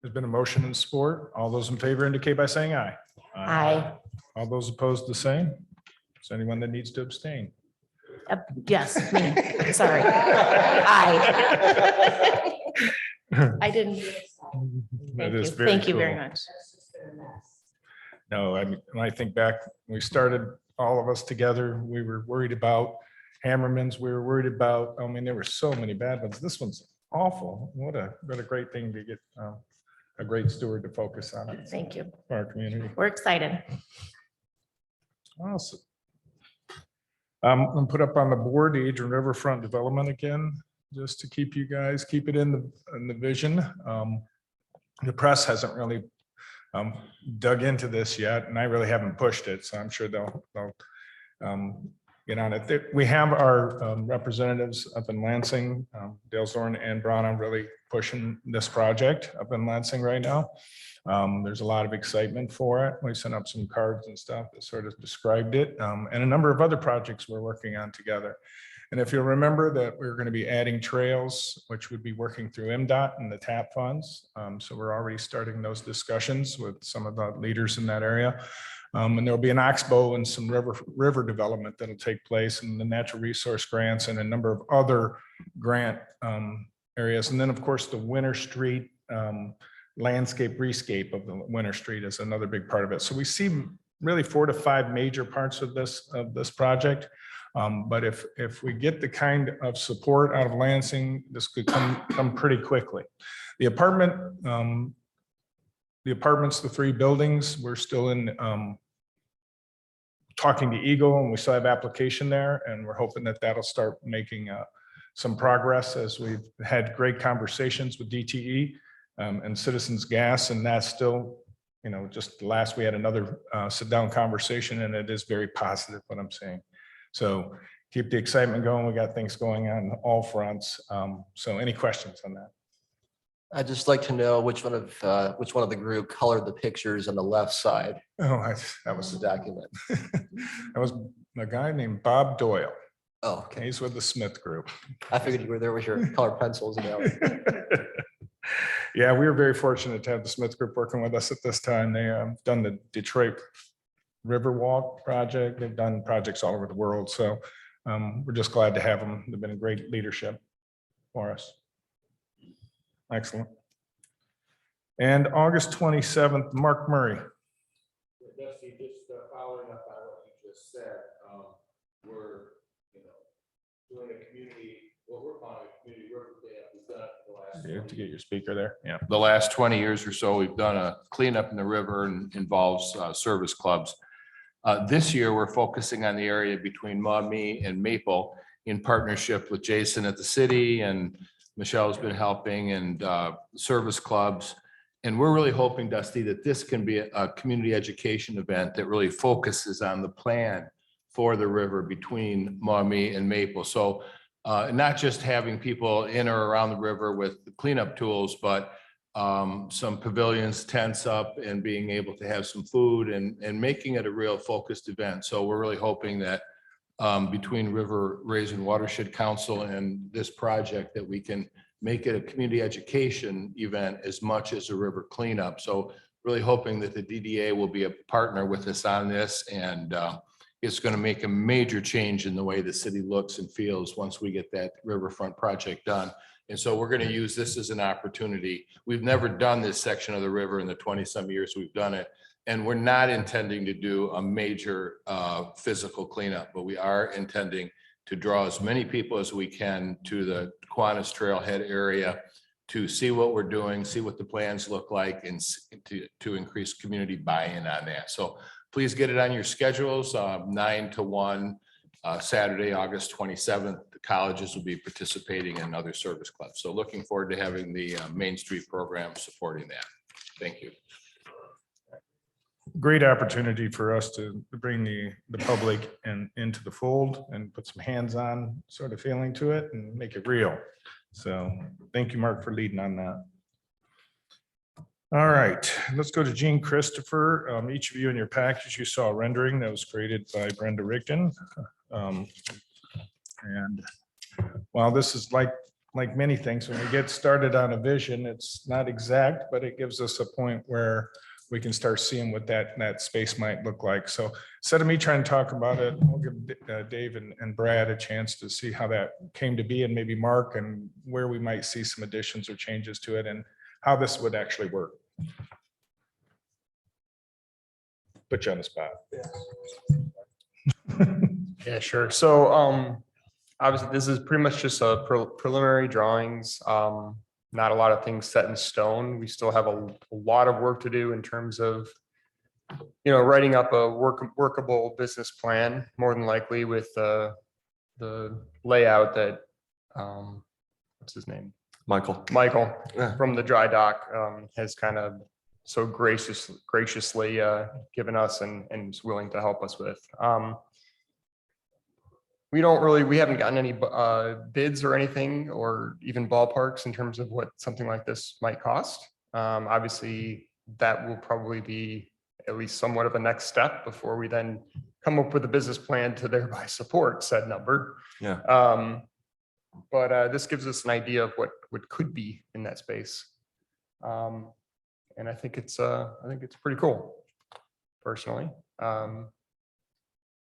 There's been a motion and support. All those in favor indicate by saying aye. Aye. All those opposed, the same. Is there anyone that needs to abstain? Yes, me, sorry. Aye. I didn't. That Thank is you. very Thank you very cool. much. That's just been a mess. No, I mean, when I think back, we started, all of us together, we were worried about Hammerman's, we were worried about, I mean, there were so many bad ones. This one's awful. What a great thing to get a great steward to focus on it Thank you. for our community. We're excited. Awesome. And put up on the board, the Adrian Riverfront Development again, just to keep you guys, keep it in the vision. The press hasn't really dug into this yet, and I really haven't pushed it, so I'm sure they'll get on it. We have our representatives up in Lansing, Dale Zorn and Brana, really pushing this project up in Lansing right now. There's a lot of excitement for it. We sent up some cards and stuff that sort of described it, and a number of other projects we're working on together. And if you'll remember that we're going to be adding trails, which would be working through MDOT and the TAP funds. So we're already starting those discussions with some of the leaders in that area. And there'll be an oxbow and some river development that'll take place, and the natural resource grants and a number of other grant areas. And then, of course, the Winter Street landscape rescape of the Winter Street is another big part of it. So we see really 4 to 5 major parts of this project. But if we get the kind of support out of Lansing, this could come pretty quickly. The apartments, the 3 buildings, we're still in talking to Eagle, and we still have application there, and we're hoping that that'll start making some progress, as we've had great conversations with DTE and Citizens Gas, and that's still, you know, just last we had another sit-down conversation, and it is very positive what I'm saying. So keep the excitement going. We got things going on all fronts. So any questions on that? I'd just like to know which one of the group colored the pictures on the left side Oh, that of was the document. that was a guy named Bob Doyle. Oh, okay. He's with the Smith Group. I figured you were there with your colored pencils. Yeah, we were very fortunate to have the Smith Group working with us at this time. They done the Detroit Riverwalk project. They've done projects all over the world. So we're just glad to have them. They've been a great leadership for us. Excellent. And August 27th, Mark Murray. Dusty, just following up on what you just said, we're, doing a community, what we're calling a community river cleanup. We've done it for the last. You have to get your speaker there. Yeah. The last 20 years or so, we've done a cleanup in the river and involves service clubs. This year, we're focusing on the area between Maumee and Maple in partnership with Jason at the city, and Michelle's been helping, and service clubs. And we're really hoping, Dusty, that this can be a community education event that really focuses on the plan for the river between Maumee and Maple. So not just having people in or around the river with cleanup tools, but some pavilions, tents up, and being able to have some food and making it a real focused event. So we're really hoping that between River Raisin Watershed Council and this project, that we can make it a community education event as much as a river cleanup. So really hoping that the DDA will be a partner with us on this, and it's going to make a major change in the way the city looks and feels once we get that riverfront project done. And so we're going to use this as an opportunity. We've never done this section of the river in the 20-some years we've done it. And we're not intending to do a major physical cleanup, but we are intending to draw as many people as we can to the Kiwanis Trailhead area to see what we're doing, see what the plans look like, and to increase community buy-in on that. So please get it on your schedules, 9 to 1, Saturday, August 27th. The colleges will be participating in other service clubs. So looking forward to having the Main Street program supporting that. Thank you. Great opportunity for us to bring the public into the fold and put some hands-on sort of feeling to it and make it real. So thank you, Mark, for leading on that. All right, let's go to Jean Christopher. Each of you in your package, you saw a rendering that was created by Brenda Rigdon. And while this is like many things, when we get started on a vision, it's not exact, but it gives us a point where we can start seeing what that space might look like. So instead of me trying to talk about it, we'll give Dave and Brad a chance to see how that came to be, and maybe Mark, and where we might see some additions or changes to it, and how this would actually work. Put you on the spot. Yeah, sure. So obviously, this is pretty much just a preliminary drawings. Not a lot of things set in stone. We still have a lot of work to do in terms of, writing up a workable business plan, more than likely with the layout that, what's his name? Michael Yeah. from the dry dock has kind of so graciously given us and is willing to help us with. We haven't gotten any bids or anything, or even ballparks in terms of what something like this might cost. Obviously, that will probably be at least somewhat of a next step before we then come up with a business plan to thereby support said number. Yeah. But this gives us an idea of what could be in that space. And I think it's pretty cool, personally.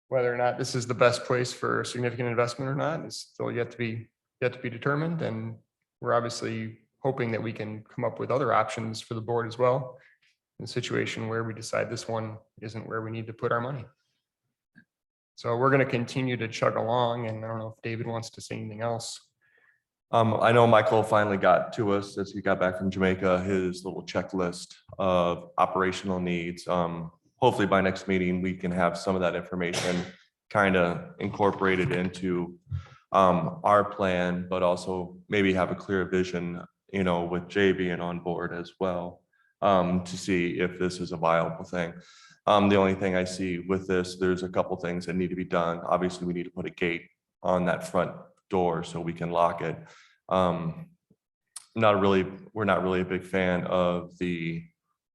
Whether or not this is the best place for significant investment or not is still yet to be determined. And we're obviously hoping that we can come up with other options for the board as well, in a situation where we decide this one isn't where we need to put our money. So we're going to continue to chug along, and I don't know if David wants to say anything else. I know Michael finally got to us as he got back from Jamaica, his little checklist of operational needs. Hopefully by next meeting, we can have some of that information kind of incorporated into our plan, but also maybe have a clear vision, with Jay being on board as well, to see if this is a viable thing. The only thing I see with this, there's a couple things that need to be done. Obviously, we need to put a gate on that front door so we can lock it. We're not really a big fan of the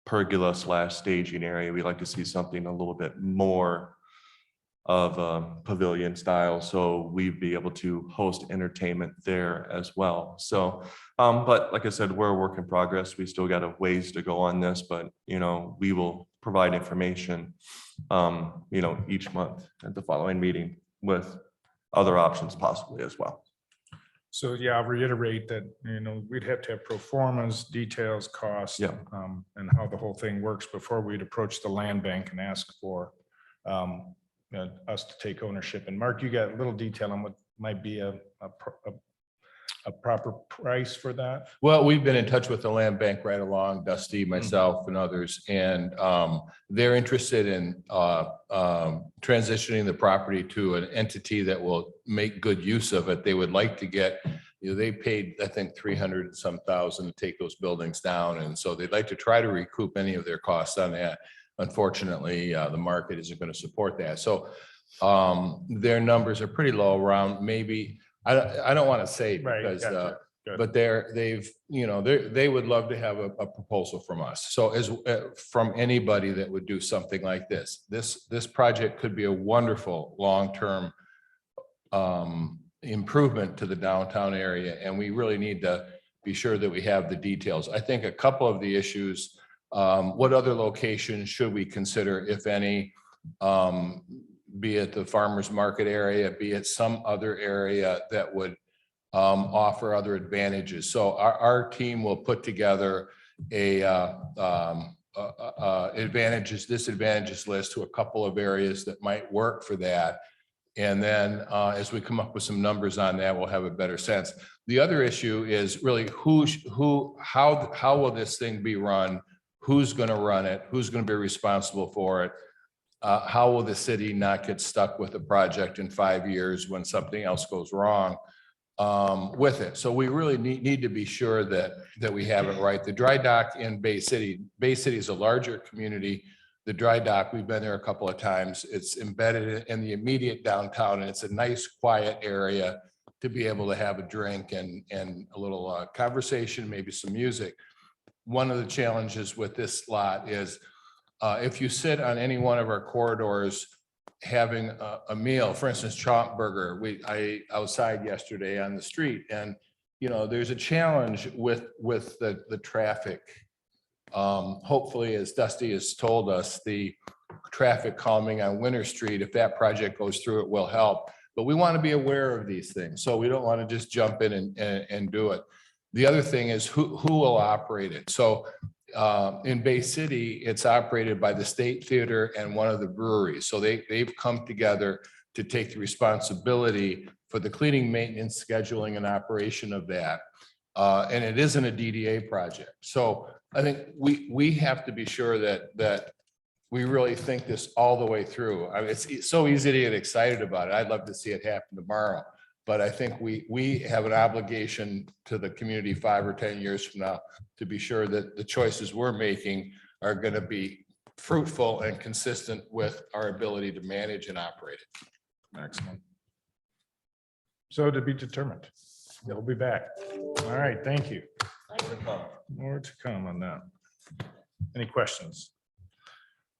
pergola / staging area. We like to see something a little bit more pavilion style. So we'd be able to host entertainment there as well. So, but like I said, we're a work in progress. We still got a ways to go on this, but we will provide information, each month at the following meeting with other options possibly as well. So yeah, I'll reiterate that, we'd have to have pro formas, details, costs. Yeah. And how the whole thing works before we'd approach the land bank and ask for us to take ownership. And Mark, you got a little detail on what might be a proper price for that? Well, we've been in touch with the land bank right along, Dusty, myself and others, and they're interested in transitioning the property to an entity that will make good use of it. They would like to get, they paid, I think, 300 and some thousand to take those buildings down. And so they'd like to try to recoup any of their costs on that. Unfortunately, the market isn't going to support that. So their numbers are pretty low, around maybe, I don't want to say Right, because, gotcha. Good. but they would love to have a proposal from us. So as from anybody that would do something like this, this project could be a wonderful long-term improvement to the downtown area. And we really need to be sure that we have the details. I think a couple of the issues, what other locations should we consider, if any? Be it the farmer's market area, be it some other area that would offer other advantages. So our team will put together a advantages, disadvantages list to a couple of areas that might work for that. And then as we come up with some numbers on that, we'll have a better sense. The other issue is really how will this thing be run? Who's going to run it? Who's going to be responsible for it? How will the city not get stuck with a project in 5 years when something else goes wrong with it? So we really need to be sure that we have it right. The dry dock in Bay City is a larger community. The dry dock, we've been there a couple of times. It's embedded in the immediate downtown, and it's a nice, quiet area to be able to have a drink and a little conversation, maybe some music. One of the challenges with this lot is if you sit on any one of our corridors having a meal, for instance, chomp burger, I outside yesterday on the street, and there's a challenge with the traffic. Hopefully, as Dusty has told us, the traffic calming on Winter Street, if that project goes through, it will help. But we want to be aware of these things, so we don't want to just jump in and do it. The other thing is who will operate it. So in Bay City, it's operated by the State Theater and one of the breweries. So they've come together to take the responsibility for the cleaning, maintenance, scheduling, and operation of that. And it isn't a DDA project. So I think we have to be sure that we really think this all the way through. I mean, it's so easy to get excited about it. I'd love to see it happen tomorrow. But I think we have an obligation to the community 5 or 10 years from now to be sure that the choices we're making are going to be fruitful and consistent with our ability to manage and operate it. Excellent. So to be determined. We'll be back. All right, thank you. More to come on that. Any questions?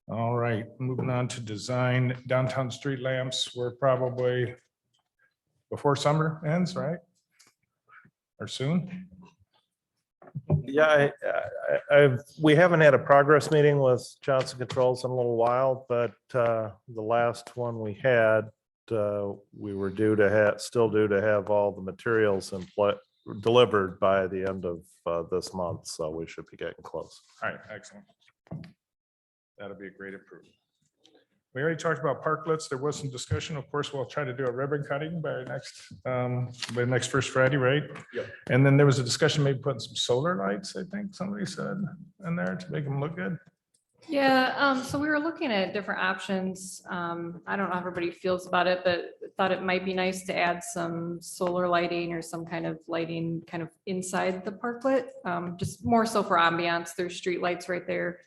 All right, moving on to design downtown street lamps. We're probably before summer ends, right? Or soon? Yeah, we haven't had a progress meeting with Johnson Controls in a little while, but the last one we had, we were still due to have all the materials delivered by the end of this month, so we should be getting close. All right, excellent. That'll be a great improvement. We already talked about parklets. There was some discussion. Of course, we'll try to do a ribbon cutting by next first Friday, right? Yep. And then there was a discussion, maybe putting some solar lights, I think somebody said, in there to make them look good. Yeah, so we were looking at different options. I don't know how everybody feels about it, but thought it might be nice to add some solar lighting or some kind of lighting kind of inside the parklet. Just more so for ambiance. There's street lights right there.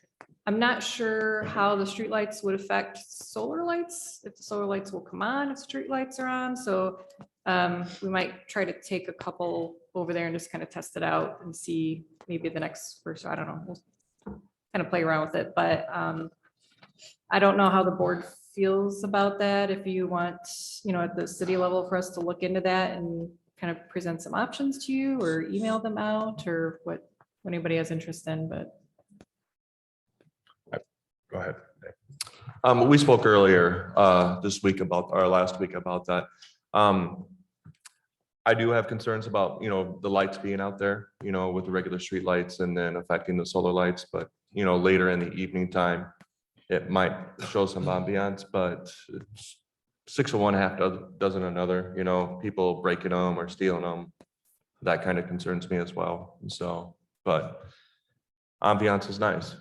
I'm not sure how the street lights would affect solar lights, if the solar lights will come on if street lights are on. So we might try to take a couple over there and just kind of test it out and see maybe the next first, I don't know, we'll kind of play around with it, but I don't know how the board feels about that, if you want, at the city level for us to look into that and kind of present some options to you or email them out or what anybody has interest in, but. Go ahead. We spoke earlier this week about, or last week about that. I do have concerns about, the lights being out there, with the regular street lights and then affecting the solar lights, but, later in the evening time, it might show some ambiance, but it's 6 of one, half dozen another, people breaking them or stealing them. That kind of concerns me as well. And so, but ambiance is nice.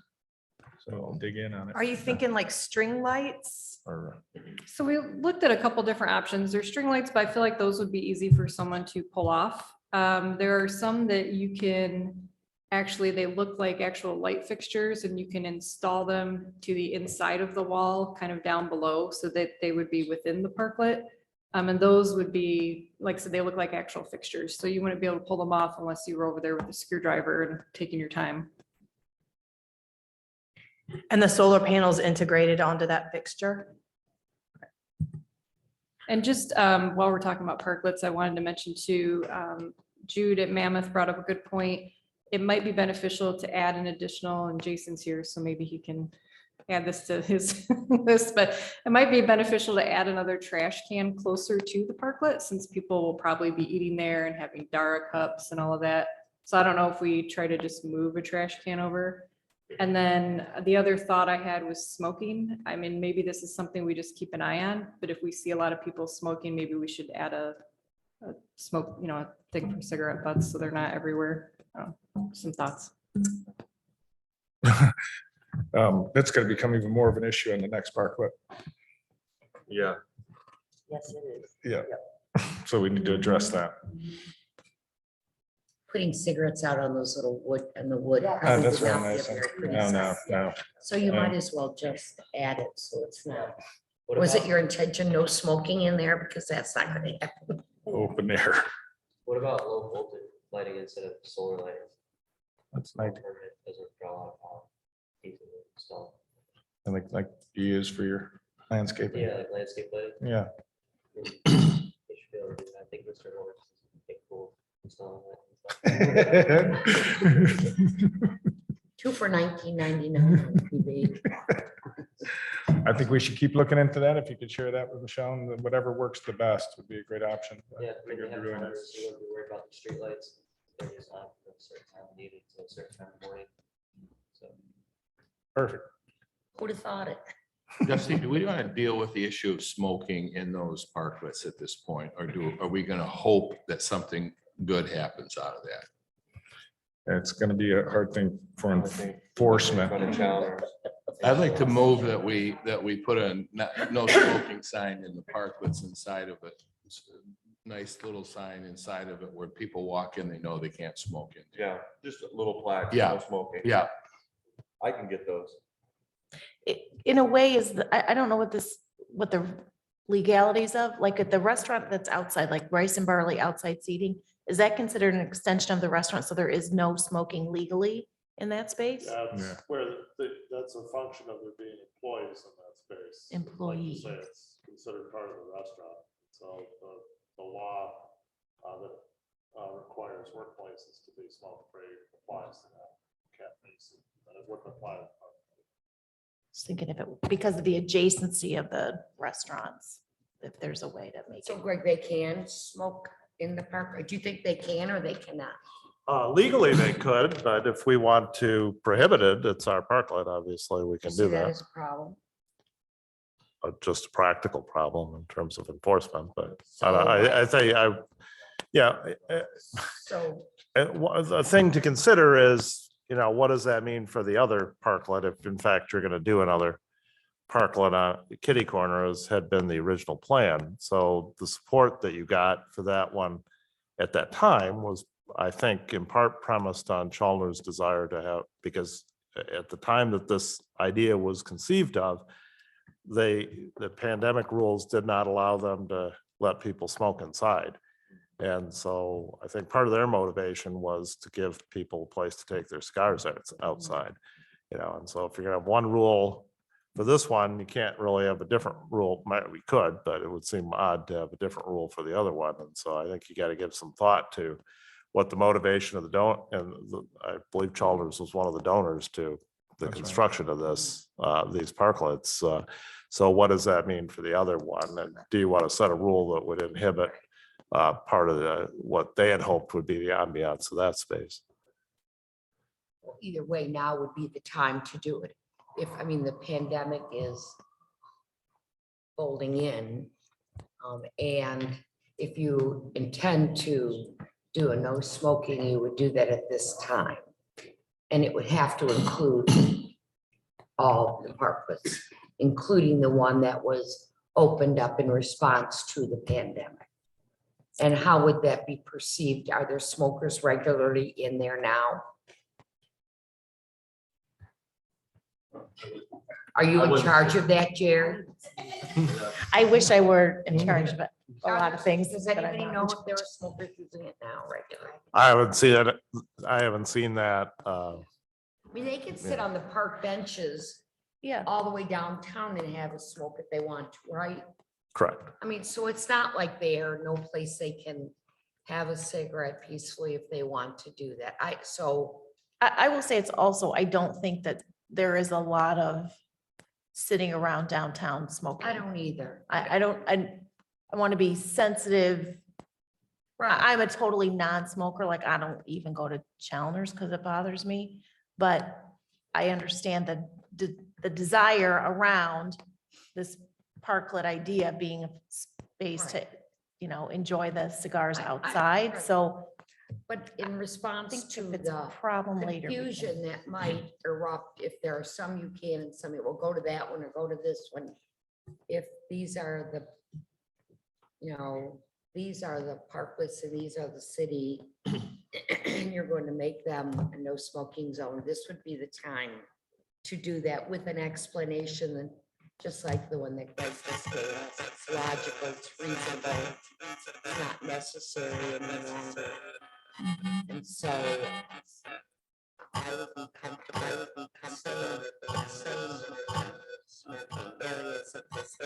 So I'll dig in on it. Are you thinking like string lights? Or, So we looked at a couple different options. There's string lights, but I feel like those would be easy for someone to pull off. There are some that you can, actually, they look like actual light fixtures and you can install them to the inside of the wall, kind of down below, so that they would be within the parklet. And those would be, like I said, they look like actual fixtures. So you wouldn't be able to pull them off unless you were over there with a screwdriver and taking your time. And the solar panels integrated onto that fixture? And just while we're talking about parklets, I wanted to mention too, Jude at Mammoth brought up a good point. It might be beneficial to add an additional, and Jason's here, so maybe he can add this to his list, but it might be beneficial to add another trash can closer to the parklet, since people will probably be eating there and having Dara cups and all of that. So I don't know if we try to just move a trash can over. And then the other thought I had was smoking. I mean, maybe this is something we just keep an eye on, but if we see a lot of people smoking, maybe we should add a smoke, a thing for cigarette butts so they're not everywhere. Some thoughts. That's going to become even more of an issue in the next parklet. Yeah. Yes, it is. Yeah. So we need to address that. Putting cigarettes out on those little wood and the wood. That's would very not be a nice. very pretty No, sight. no. So you Yeah. might as well just add it, so it's not. Was it your intention, no smoking in there? Because that's not gonna happen. Open air. What about low voltage lighting instead of solar lighting? That's nice. Doesn't draw a lot of power. Easily installed. I think like you use for your landscaping. Yeah, like landscape lighting. Yeah. They should be able to do that. I think Mr. Lawrence is pretty cool installing that. 2 for $19.99. I think we should keep looking into that. If you could share that with Michelle, and then whatever works the best would be a great option. Yeah, I think we it'd have be really timers, nice. you wouldn't be worried about the streetlights. They're just on at a certain time needed to a certain time of morning. So. Perfect. Who'd have thought it? Justine, do we want to deal with the issue of smoking in those parklets at this point? Or are we going to hope that something good happens out of that? It's going to be a hard thing for enforcement. I'd like to move that we put a no smoking sign in the parklets inside of it. Nice little sign inside of it where people walk in, they know they can't smoke in. Yeah, just a little plaque. Yeah. No smoking. Yeah, I can get those. In a way I don't know what the legalities of, like at the restaurant that's outside, like rice and barley outside seating, is that considered an extension of the restaurant? So there is no smoking legally in that space? That's where, that's a function of there being employees in that space. Like you Employees. say, it's considered part of the restaurant. So the law that requires workplaces to be smoke free applies to that. Cafes, and it wouldn't apply to Just thinking if it, because of the adjacency of the restaurants, if there's a way to make So it. Greg, they can smoke in the park, or do you think they can or they cannot? legally they could, but if we want to prohibit it, it's our parklet, obviously, we You can see do that that. as a problem? Just a practical problem in terms of enforcement, but So, I think yeah. So, The thing to consider is, what does that mean for the other parklet? If in fact you're gonna do another parklet on kitty corner as had been the original plan. So the support that you got for that one at that time was, I think, in part premised on Chalner's desire to have, because at the time that this idea was conceived of, the pandemic rules did not allow them to let people smoke inside. And so I think part of their motivation was to give people a place to take their cigars outside, and so if you're gonna have one rule For this one, you can't really have a different rule. We could, but it would seem odd to have a different rule for the other one. And so I think you got to give some thought to what the motivation of I believe Chalmers was one of the donors to the That's right. construction of these parklets. So what does that mean for the other one? And do you want to set a rule that would inhibit part of what they had hoped would be the ambiance of that space? Either way, now would be the time to do it. I mean, the pandemic is folding in. And if you intend to do a no smoking, you would do that at this time. And it would have to include all the parklets, including the one that was opened up in response to the pandemic. And how would that be perceived? Are there smokers regularly in there now? Are you in charge of that, Jerry? I wish I were in charge of a lot of things. Does but I'm anybody not. know if there are smokers using it now regularly? I haven't seen it. I haven't seen that. I mean, they can sit on the park benches Yeah, all the way downtown and have a smoke if they want to, right? Correct. I mean, so it's not like they are no place they can have a cigarette peacefully if they want to do that. I will say it's also, I don't think that there is a lot of sitting around downtown smoking. I don't either. I want to be sensitive. I'm a totally non-smoker, like I don't even go to Chalmers because it bothers me. But I understand the desire around this parklet idea being a space to, enjoy the cigars outside. So But in I response think to if it's a the problem later. we can- confusion that might erupt, if there are some you can and some you will go to that one or go to this one. If these are the, these are the parklets and these are the city, and you're going to make them a no smoking zone, this would be the time to do that with an explanation, and just like the one that Greg just gave us. It's logical, it's reasonable, it's not necessary any longer. And so I would be comfortable saying smoking areas of this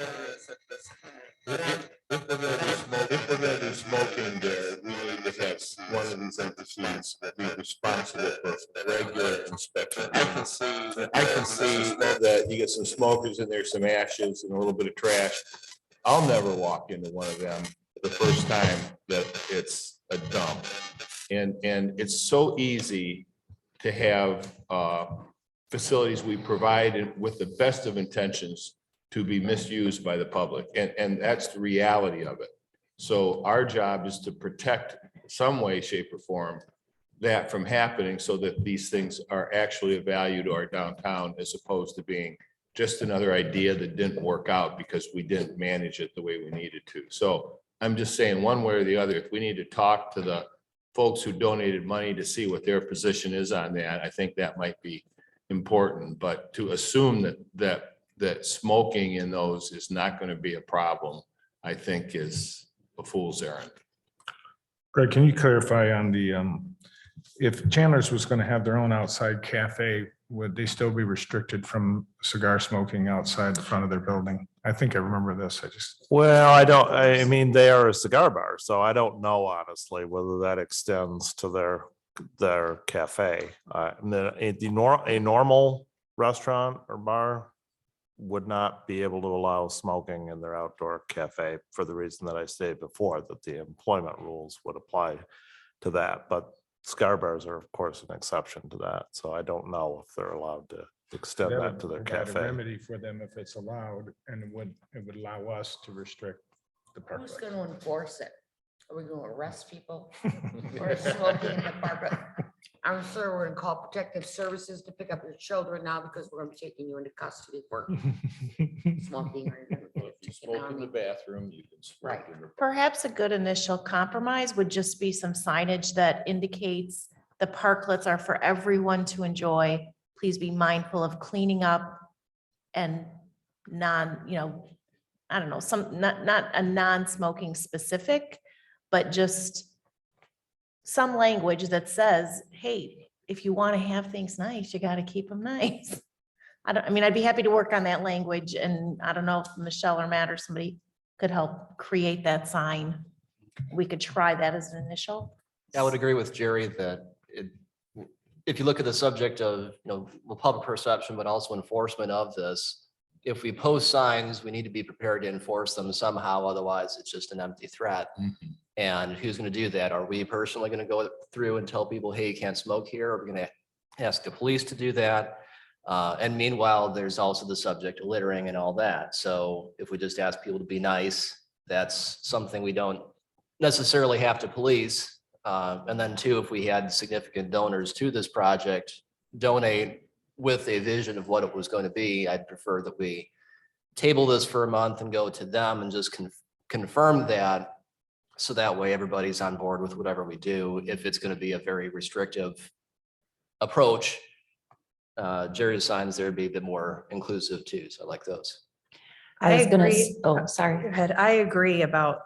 If we're gonna do smoking there, we need to have one of these entities be responsible for regular inspection. I can see that you get some smokers in there, some ashes and a little bit of trash. I'll never walk into one of them the first time that it's a dump. And it's so easy to have facilities we provide with the best of intentions to be misused by the public. And that's the reality of it. So our job is to protect some way, shape or form that from happening so that these things are actually of value to our downtown as opposed to being just another idea that didn't work out because we didn't manage it the way we needed to. So I'm just saying one way or the other, if we need to talk to the folks who donated money to see what their position is on that, I think that might be important. But to assume that smoking in those is not going to be a problem, I think is a fool's errand. Greg, can you clarify on the, if Chandler's was going to have their own outside cafe, would they still be restricted from cigar smoking outside the front of their building? I think I remember this. Well, I mean, they are a cigar bar, so I don't know honestly whether that extends to their cafe. A normal restaurant or bar would not be able to allow smoking in their outdoor cafe for the reason that I stated before, that the employment rules would apply to that. But cigar bars are, of course, an exception to that. So I don't know if they're allowed to extend That that would to their provide a cafe. remedy for them if it's allowed, and it would allow us to restrict the Who's park. going to enforce it? Are we going to arrest people for smoking in the park? I'm sure we're going to call protective services to pick up your children now because we're going to be taking you into custody for smoking. Smoke in the bathroom, you can smoke Right. in the. Perhaps a good initial compromise would just be some signage that indicates the parklets are for everyone to enjoy. Please be mindful of cleaning up and I don't know, not a non-smoking specific, but just some language that says, hey, if you want to have things nice, you got to keep them nice. I mean, I'd be happy to work on that language, and I don't know if Michelle or Matt or somebody could help create that sign. We could try that as an initial. I would agree with Jerry that if you look at the subject of, public perception, but also enforcement of this, if we post signs, we need to be prepared to enforce them somehow. Otherwise, it's just an empty threat. And who's going to do that? Are we personally going to go through and tell people, hey, you can't smoke here? Are we going to ask the police to do that? And meanwhile, there's also the subject of littering and all that. So if we just ask people to be nice, that's something we don't necessarily have to police. And then two, if we had significant donors to this project donate with a vision of what it was going to be, I'd prefer that we table this for a month and go to them and just confirm that. So that way everybody's on board with whatever we do. If it's going to be a very restrictive approach, Jerry's signs there be a bit more inclusive too. So I like those. I was gonna, agree. oh, Go sorry. ahead. I agree about,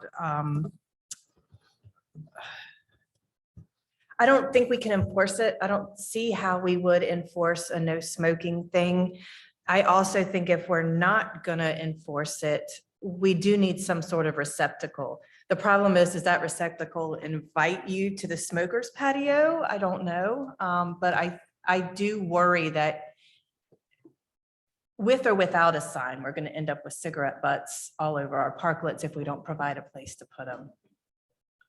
I don't think we can enforce it. I don't see how we would enforce a no smoking thing. I also think if we're not gonna enforce it, we do need some sort of receptacle. The problem is that receptacle invite you to the smoker's patio? I don't know. But I do worry that with or without a sign, we're gonna end up with cigarette butts all over our parklets if we don't provide a place to put them.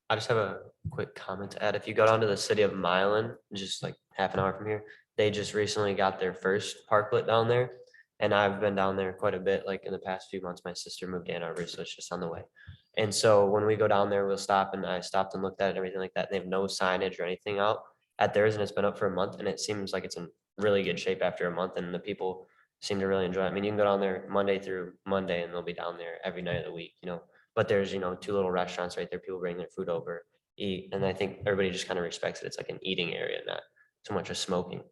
I just have a quick comment to add. If you go down to the city of Milan, just like half an hour from here, they just recently got their first parklet down there. And I've been down there quite a bit, like in the past few months. My sister moved to Ann Arbor, so it's just on the way. And so when we go down there, we'll stop, and I stopped and looked at it and everything like that. They have no signage or anything out at theirs, and it's been up for a month, and it seems like it's in really good shape after a month, and the people seem to really enjoy it. I mean, you can go down there Monday through Monday, and they'll be down there every night of the week, but there's, 2 little restaurants right there. People bring their food over, eat. And I think everybody just kind of respects it. It's like an eating area, not so much as smoking.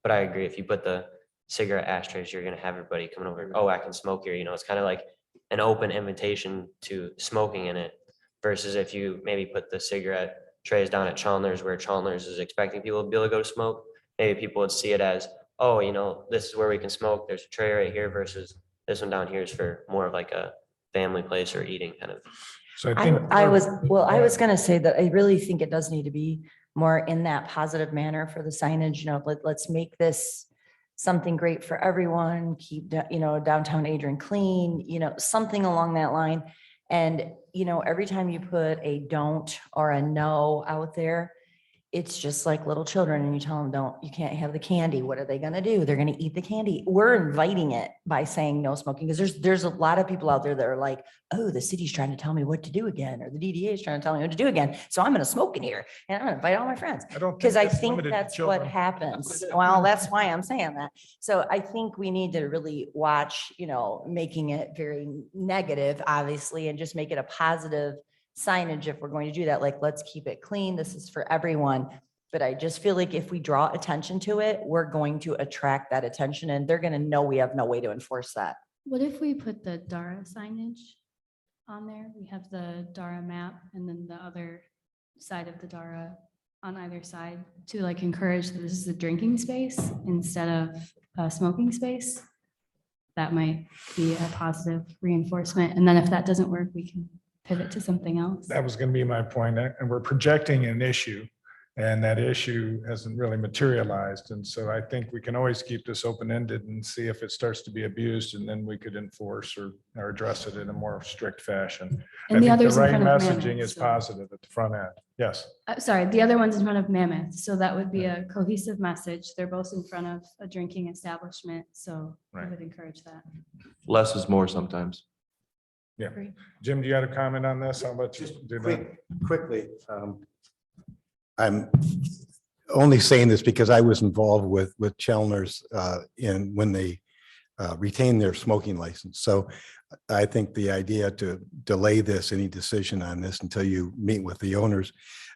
But I agree. If you put the cigarette ashtrays, you're going to have everybody coming over. Oh, I can smoke here. It's kind of like an open invitation to smoking in it versus if you maybe put the cigarette trays down at Chalmers where Chalmers is expecting people to be able to go to smoke. Maybe people would see it as, oh, this is where we can smoke. There's a tray right here versus this one down here is for more of like a family place or eating kind of. So I think. I was gonna say that I really think it does need to be more in that positive manner for the signage, let's make this something great for everyone, keep, downtown Adrian clean, something along that line. And, every time you put a don't or a no out there, it's just like little children and you tell them, you can't have the candy. What are they going to do? They're going to eat the candy. We're inviting it by saying no smoking because there's a lot of people out there that are like, oh, the city's trying to tell me what to do again, or the DDA is trying to tell me what to do again. So I'm going to smoke in here and I'm going to invite all my friends. Because I think that's what happens. Well, that's why I'm saying that. So I think we need to really watch, making it very negative, obviously, and just make it a positive signage if we're going to do that. Like, let's keep it clean. This is for everyone. But I just feel like if we draw attention to it, we're going to attract that attention and they're going to know we have no way to enforce that. What if we put the DARA signage on there? We have the DARA map and then the other side of the DARA on either side to like encourage that this is a drinking space instead of a smoking space. That might be a positive reinforcement. And then if that doesn't work, we can pivot to something else. That was going to be my point. And we're projecting an issue and that issue hasn't really materialized. And so I think we can always keep this open-ended and see if it starts to be abused and then we could enforce or address it in a more strict fashion. And I the think others the in right front of messaging Mammoth, is so- positive at the front end. Yes. Sorry, the other one's in front of Mammoth. So that would be a cohesive message. They're both in front of a drinking establishment. So I Right. would encourage that. Less is more sometimes. Yeah. Jim, do you have a comment on this? How about you do that? Quickly, I'm only saying this because I was involved with Chalmers when they retained their smoking license. So I think the idea to delay any decision on this until you meet with the owners,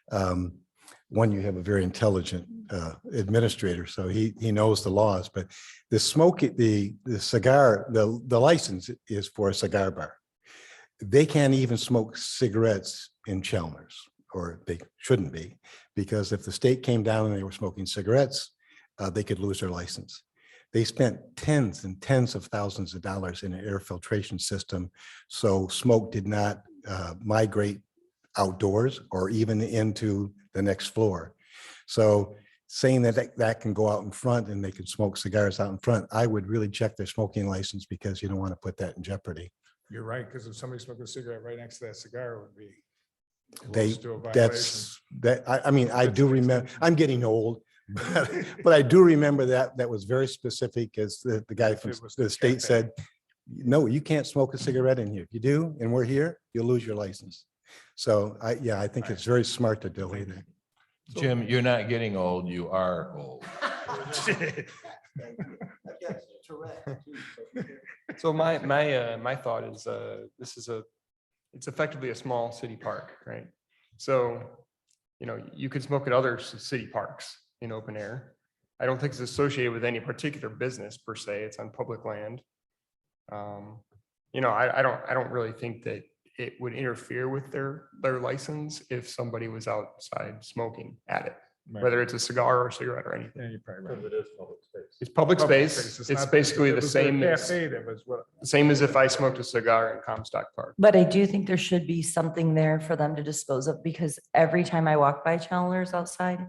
one, you have a very intelligent administrator, so he knows the laws, but the cigar, the license is for a cigar bar. They can't even smoke cigarettes in Chalmers, or they shouldn't be, because if the state came down and they were smoking cigarettes, they could lose their license. They spent tens and tens of thousands of dollars in an air filtration system. So smoke did not migrate outdoors or even into the next floor. So saying that that can go out in front and they can smoke cigars out in front, I would really check their smoking license because you don't want to put that in jeopardy. You're right, because if somebody smoked a cigarette right next to that cigar, it would be They, close to a violation. that's, that, I mean, I do remember, I'm getting old, but I do remember that was very specific as the guy from It was the the state cafe. said, no, you can't smoke a cigarette in here. If you do, and we're here, you'll lose your license. So I think it's very smart to delay that. Jim, you're not getting old, you are old. So my thought is, it's effectively a small city park, right? So, you could smoke at other city parks in open air. I don't think it's associated with any particular business per se. It's on public land. I don't really think that it would interfere with their license if somebody was outside smoking at it, whether it's a cigar or a cigarette or anything. Yeah, you're probably right. It's public space. It's not- basically it the was same as, Cafe that was what. same as if I smoked a cigar in Comstock Park. But I do think there should be something there for them to dispose of, because every time I walk by Chandler's outside,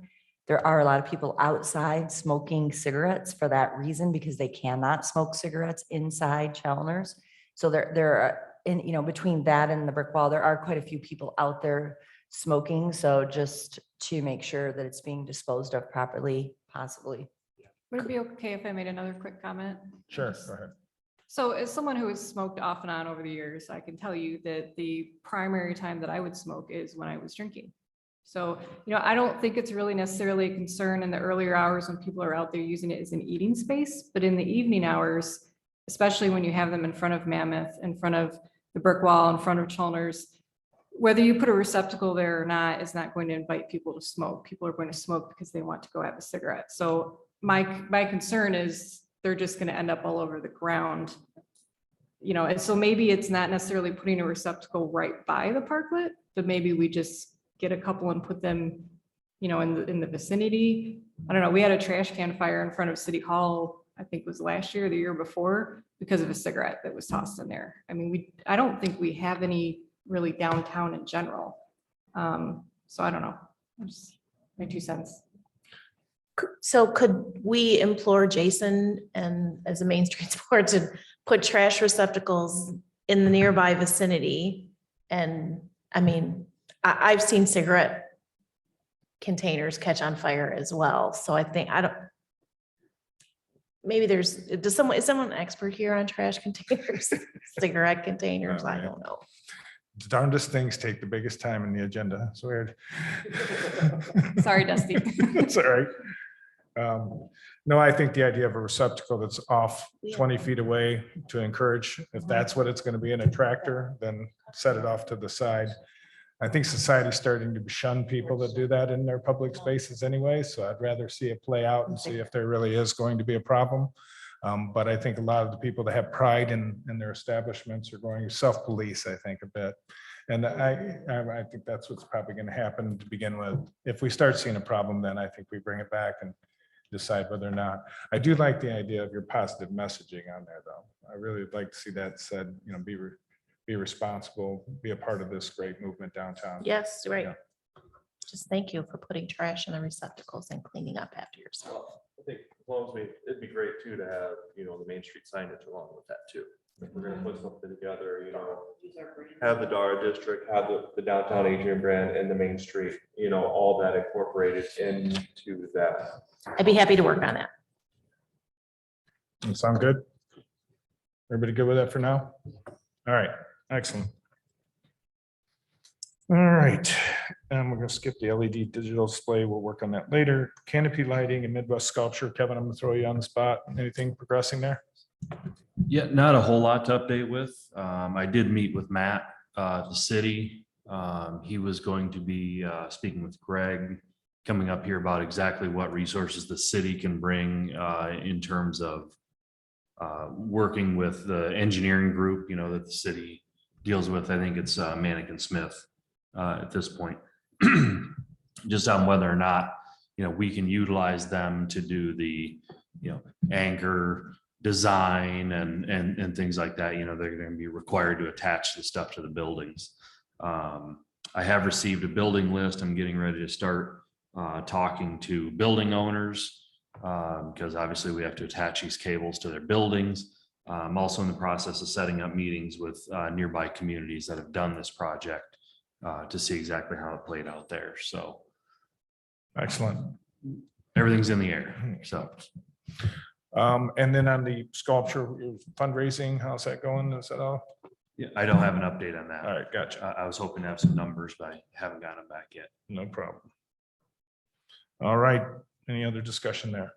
there are a lot of people outside smoking cigarettes for that reason, because they cannot smoke cigarettes inside Chandler's. So there are, between that and the brick wall, there are quite a few people out there smoking. So just to make sure that it's being disposed of properly, possibly. Would it be okay if I made another quick comment? Sure, go ahead. So as someone who has smoked off and on over the years, I can tell you that the primary time that I would smoke is when I was drinking. So, I don't think it's really necessarily a concern in the earlier hours when people are out there using it as an eating space, but in the evening hours, especially when you have them in front of Mammoth, in front of the brick wall, in front of Chalmers, whether you put a receptacle there or not is not going to invite people to smoke. People are going to smoke because they want to go have a cigarette. So my concern is they're just going to end up all over the ground. And so maybe it's not necessarily putting a receptacle right by the parklet, but maybe we just get a couple and put them, in the vicinity. I don't know. We had a trash can fire in front of City Hall, I think it was last year, or the year before, because of a cigarette that was tossed in there. I mean, I don't think we have any really downtown in general. So I don't know. Just my 2 cents. So could we implore Jason and as a Main Street Board to put trash receptacles in the nearby vicinity? And I mean, I've seen cigarette containers catch on fire as well. So I think, maybe is someone an expert here on trash containers, cigarette containers? I don't know. The darndest things take the biggest time in the agenda. It's weird. Sorry, Dusty. It's all right. No, I think the idea of a receptacle that's off 20 feet away to encourage, if that's what it's going to be in a tractor, then set it off to the side. I think society's starting to shun people that do that in their public spaces anyway, so I'd rather see it play out and see if there really is going to be a problem. But I think a lot of the people that have pride in their establishments are going to self-police, I think, a bit. And I think that's what's probably going to happen to begin with. If we start seeing a problem, then I think we bring it back and decide whether or not. I do like the idea of your positive messaging on there, though. I really would like to see that said, be responsible, be a part of this great movement downtown. Yes, right. Yeah. Just thank you for putting trash in the receptacles and cleaning up after yourself. I think as long as it'd be great too to have, the Main Street signage along with that too. If we're gonna put something together, have the Dara district, have the downtown Adrian brand and the Main Street, all that incorporated into that. I'd be happy to work on that. Sound good? Everybody good with that for now? All right, excellent. All right, and we're gonna skip the LED digital display. We'll work on that later. Canopy lighting and Midwest sculpture. Kevin, I'm gonna throw you on the spot. Anything progressing there? Yeah, not a whole lot to update with. I did meet with Matt, the city. He was going to be speaking with Greg coming up here about exactly what resources the city can bring in terms of working with the engineering group, that the city deals with. I think it's Manikin Smith at this point, just on whether or not we can utilize them to do the, anchor design and things like that. They're going to be required to attach the stuff to the buildings. I have received a building list. I'm getting ready to start talking to building owners because obviously we have to attach these cables to their buildings. I'm also in the process of setting up meetings with nearby communities that have done this project to see exactly how it played out there. So Excellent. everything's in the air. So. And then on the sculpture fundraising, how's that going? Is that all? Yeah, I don't have an update on that. All right, gotcha. I was hoping to have some numbers, but I haven't gotten them back yet. No problem. All right, any other discussion there?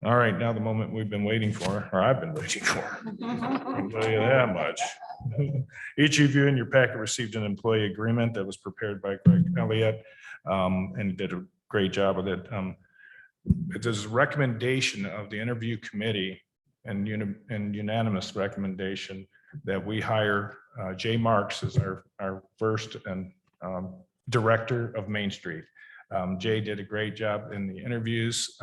All right, now the moment we've been waiting for, or I've been waiting for. I'll tell you that much. Each of you in your packet received an employee agreement that was prepared by Greg Elliott and did a great job with it. There's a recommendation of the interview committee and unanimous recommendation that we hire Jay Marks as our first and director of Main Street. Jay did a great job in the interviews.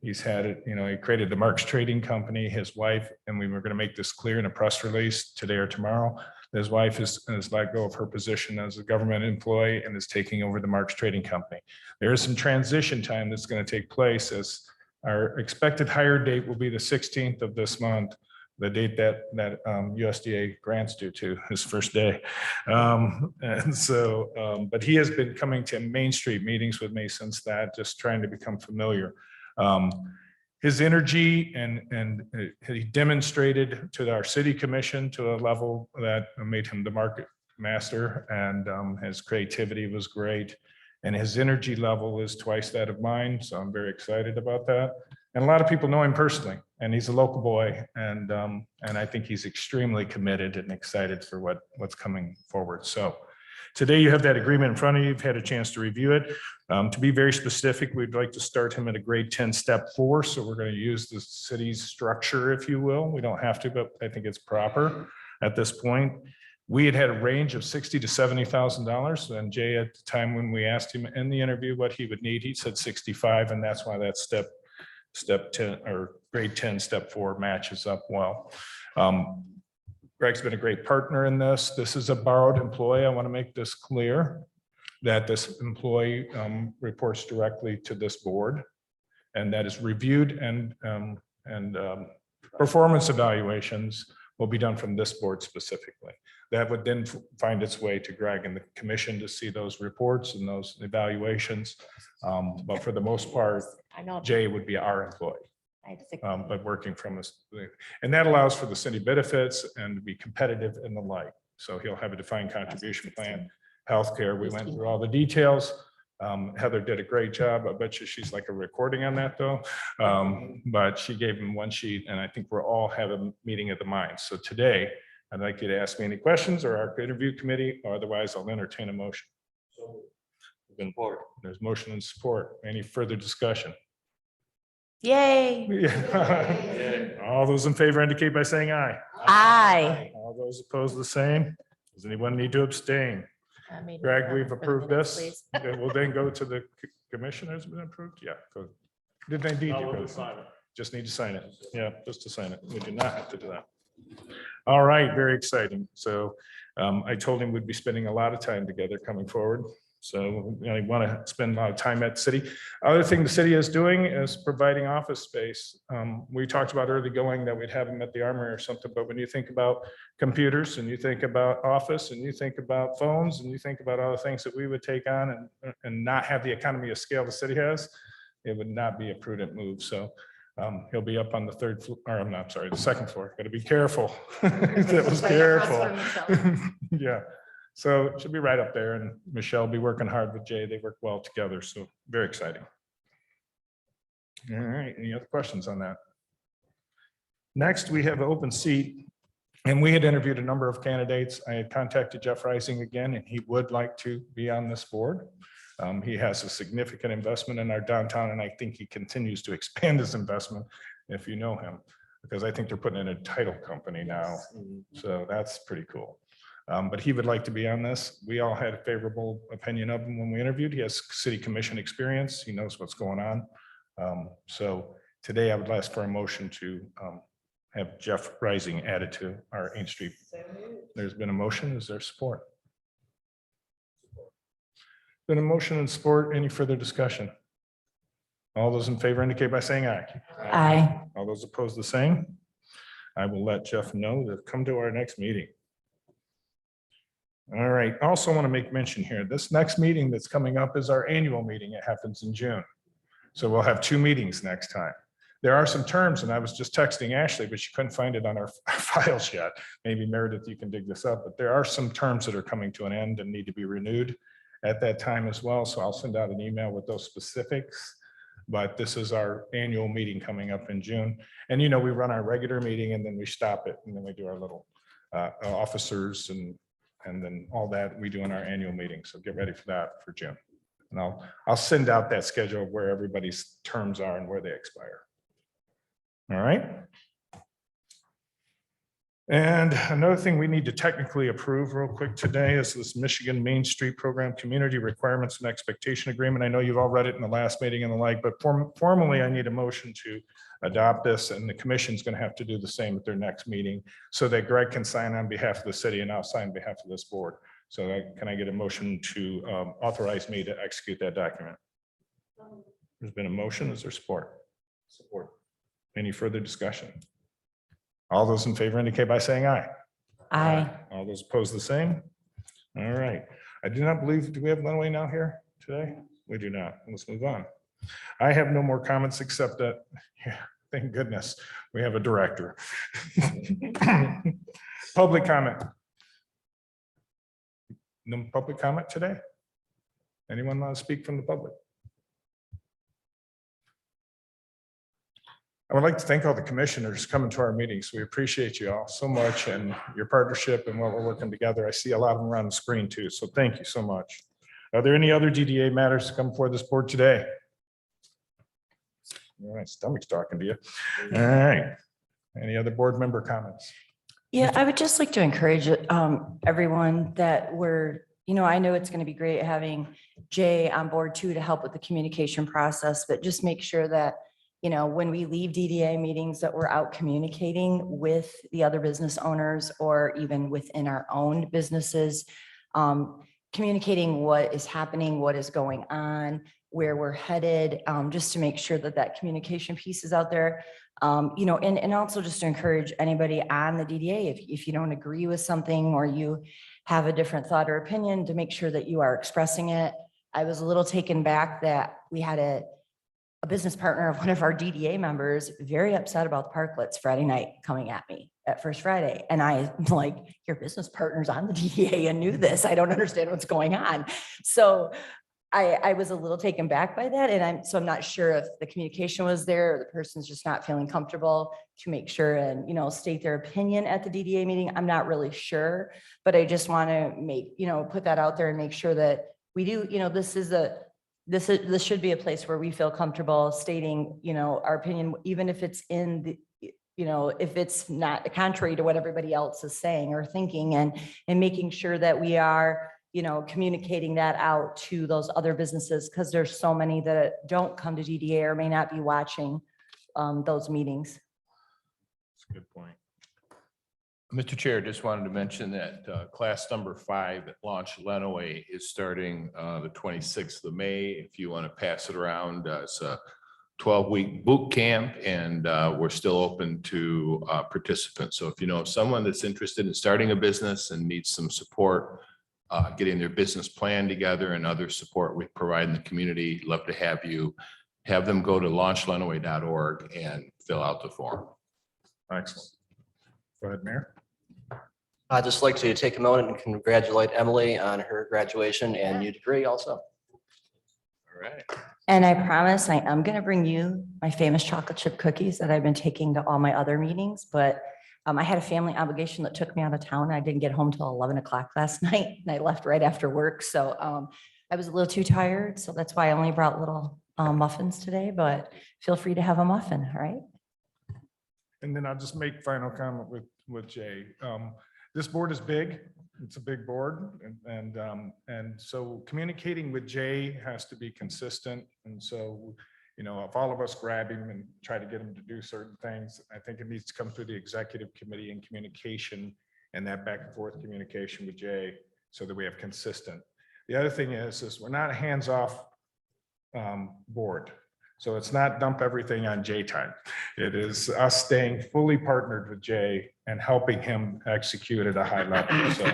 He's had it, he created the Marks Trading Company, his wife, and we were going to make this clear in a press release today or tomorrow. His wife has let go of her position as a government employee and is taking over the Marks Trading Company. There is some transition time that's going to take place, as our expected hire date will be the 16th of this month, the date that USDA grants due to his first day. And so, but he has been coming to Main Street meetings with me since that, just trying to become familiar. His energy and he demonstrated to our city commission to a level that made him the market master, and his creativity was great. And his energy level is twice that of mine. So I'm very excited about that. And a lot of people know him personally, and he's a local boy. And I think he's extremely committed and excited for what's coming forward. So today you have that agreement in front of you. You've had a chance to review it. To be very specific, we'd like to start him at a grade 10 step 4. So we're going to use the city's structure, if you will. We don't have to, but I think it's proper at this point. We had a range of $60,000 to $70,000. And Jay, at the time when we asked him in the interview what he would need, he said 65. And that's why that step 10 or grade 10 step 4 matches up well. Greg's been a great partner in this. This is a borrowed employee. I want to make this clear that this employee reports directly to this board, and that is reviewed and performance evaluations will be done from this board specifically. That would then find its way to Greg and the commission to see those reports and those evaluations. But for the most part, Jay would be our employee. But working from us, and that allows for the city benefits and to be competitive and the like. So he'll have a defined contribution plan, healthcare. We went through all the details. Heather did a great job. I bet you she's like a recording on that though. But she gave him one sheet, and I think we're all having a meeting of the minds. So today, I'd like you to ask me any questions, or our interview committee, or otherwise I'll entertain a motion. There's motion and support. Any further discussion? Yay. All those in favor indicate by saying aye. Aye. All those opposed, the same. Does anyone need to abstain? Greg, we've approved this. Okay, we'll then go to the commissioners. Been approved? Yeah. Go. Did they need to go? Just need to sign it. Yeah, just to sign it. We do not have to do that. All right, very exciting. So I told him we'd be spending a lot of time together coming forward. So I want to spend a lot of time at the city. Other thing the city is doing is providing office space. We talked about early going that we'd have them at the Armory or something, but when you think about computers and you think about office and you think about phones and you think about all the things that we would take on and not have the economy of scale the city has, it would not be a prudent move. So he'll be up on the third floor, or I'm not sorry, the second floor. Got to be careful. That was careful. Yeah. So it should be right up there, and Michelle will be working hard with Jay. They work well together. So very exciting. All right. Any other questions on that? Next, we have an open seat, and we had interviewed a number of candidates. I had contacted Jeff Rising again, and he would like to be on this board. He has a significant investment in our downtown, and I think he continues to expand his investment, if you know him, because I think they're putting in a title company now. So that's pretty cool. But he would like to be on this. We all had a favorable opinion of him when we interviewed. He has city commission experience. He knows what's going on. So today I would ask for a motion to have Jeff Rising added to our 8th Street. There's been a motion. Is there support? Been a motion and support. Any further discussion? All those in favor indicate by saying aye. Aye. All those opposed, the same. I will let Jeff know to come to our next meeting. All right. I also want to make mention here, this next meeting that's coming up is our annual meeting. It happens in June. So we'll have 2 meetings next time. There are some terms, and I was just texting Ashley, but she couldn't find it on our files yet. Maybe Meredith, you can dig this up, but there are some terms that are coming to an end and need to be renewed at that time as well. So I'll send out an email with those specifics. But this is our annual meeting coming up in June. And we run our regular meeting and then we stop it and then we do our little officers and then all that we do in our annual meeting. So get ready for that for June. And I'll send out that schedule of where everybody's terms are and where they expire. All right. And another thing we need to technically approve real quick today is this Michigan Main Street Program Community Requirements and Expectation Agreement. I know you've all read it in the last meeting and the like, but formally, I need a motion to adopt this, and the commission's going to have to do the same at their next meeting so that Greg can sign on behalf of the city and I'll sign on behalf of this board. So can I get a motion to authorize me to execute that document? There's been a motion. Is there support? Support. Any further discussion? All those in favor indicate by saying aye. Aye. All those opposed, the same. All right. I do not believe, do we have Lenway now here today? We do not. Let's move on. I have no more comments except that, yeah, thank goodness, we have a director. Public comment. No public comment today? Anyone want to speak from the public? I would like to thank all the commissioners coming to our meetings. We appreciate you all so much and your partnership and what we're working together. I see a lot of them around the screen too, so thank you so much. Are there any other DDA matters to come before this board today? All right, stomach's talking to you. All right. Any other board member comments? Yeah, I would just like to encourage everyone that I know it's going to be great having Jay on board too to help with the communication process, but just make sure that when we leave DDA meetings that we're out communicating with the other business owners or even within our own businesses, communicating what is happening, what is going on, where we're headed, just to make sure that that communication piece is out there. And also just to encourage anybody on the DDA, if you don't agree with something or you have a different thought or opinion, to make sure that you are expressing it. I was a little taken back that we had a business partner of one of our DDA members very upset about the parklets Friday night coming at me at First Friday. And I'm like, your business partner's on the DDA and knew this. I don't understand what's going on. So I was a little taken back by that. And I'm not sure if the communication was there or the person's just not feeling comfortable to make sure and, state their opinion at the DDA meeting. I'm not really sure, but I just want to put that out there and make sure that we do, this should be a place where we feel comfortable stating, our opinion, even if it's in the, if it's not contrary to what everybody else is saying or thinking, and making sure that we are, communicating that out to those other businesses, because there's so many that don't come to DDA or may not be watching those meetings. That's a good point. Mr. Chair, just wanted to mention that class number 5 at Launch Lenawee is starting the 26th of May. If you want to pass it around, it's a 12-week boot camp, and we're still open to participants. So if you know someone that's interested in starting a business and needs some support, getting their business plan together and other support we provide in the community, love to have them go to launchlenawee.org and fill out the form. Excellent. Go ahead, Mayor. I'd just like to take a moment and congratulate Emily on her graduation and new degree also. All right. And I promise I am going to bring you my famous chocolate chip cookies that I've been taking to all my other meetings, but I had a family obligation that took me out of town. I didn't get home till 11 o'clock last night and I left right after work. So I was a little too tired. So that's why I only brought little muffins today, but feel free to have a muffin. All right. And then I'll just make final comment with Jay. this board is big. It's a big board and so communicating with Jay has to be consistent. And so, you know, if all of us grab him and try to get him to do certain things, I think it needs to come through the executive committee and communication and that back and forth communication with Jay so that we have consistent. The other thing is we're not a hands-off board. So it's not dump everything on Jay time. It is us staying fully partnered with Jay and helping him execute at a high level. So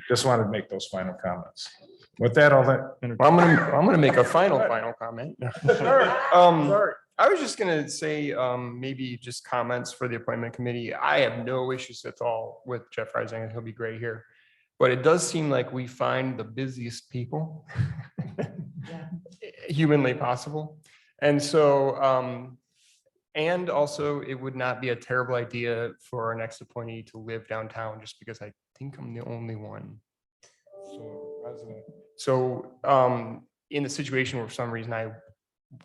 just wanted to make those final comments. With that, I'll let. I'm gonna make a final comment. Sorry. I was just gonna say, maybe just comments for the appointment committee. I have no issues at all with Jeff Rising, and he'll be great here. But it does seem like we find the busiest people humanly possible. And so, and also it would not be a terrible idea for our next appointee to live downtown, just because I think I'm the only one. So, in the situation where for some reason I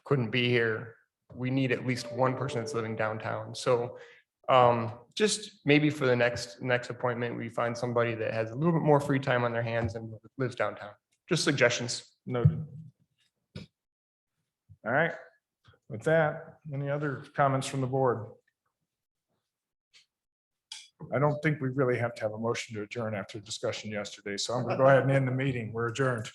couldn't be here, we need at least one person that's living downtown. So, just maybe for the next appointment, we find somebody that has a little bit more free time on their hands and lives downtown. Just suggestions. Noted. All right. With that, any other comments from the board? I don't think we really have to have a motion to adjourn after discussion yesterday, so I'm going to go ahead and end the meeting. We're adjourned.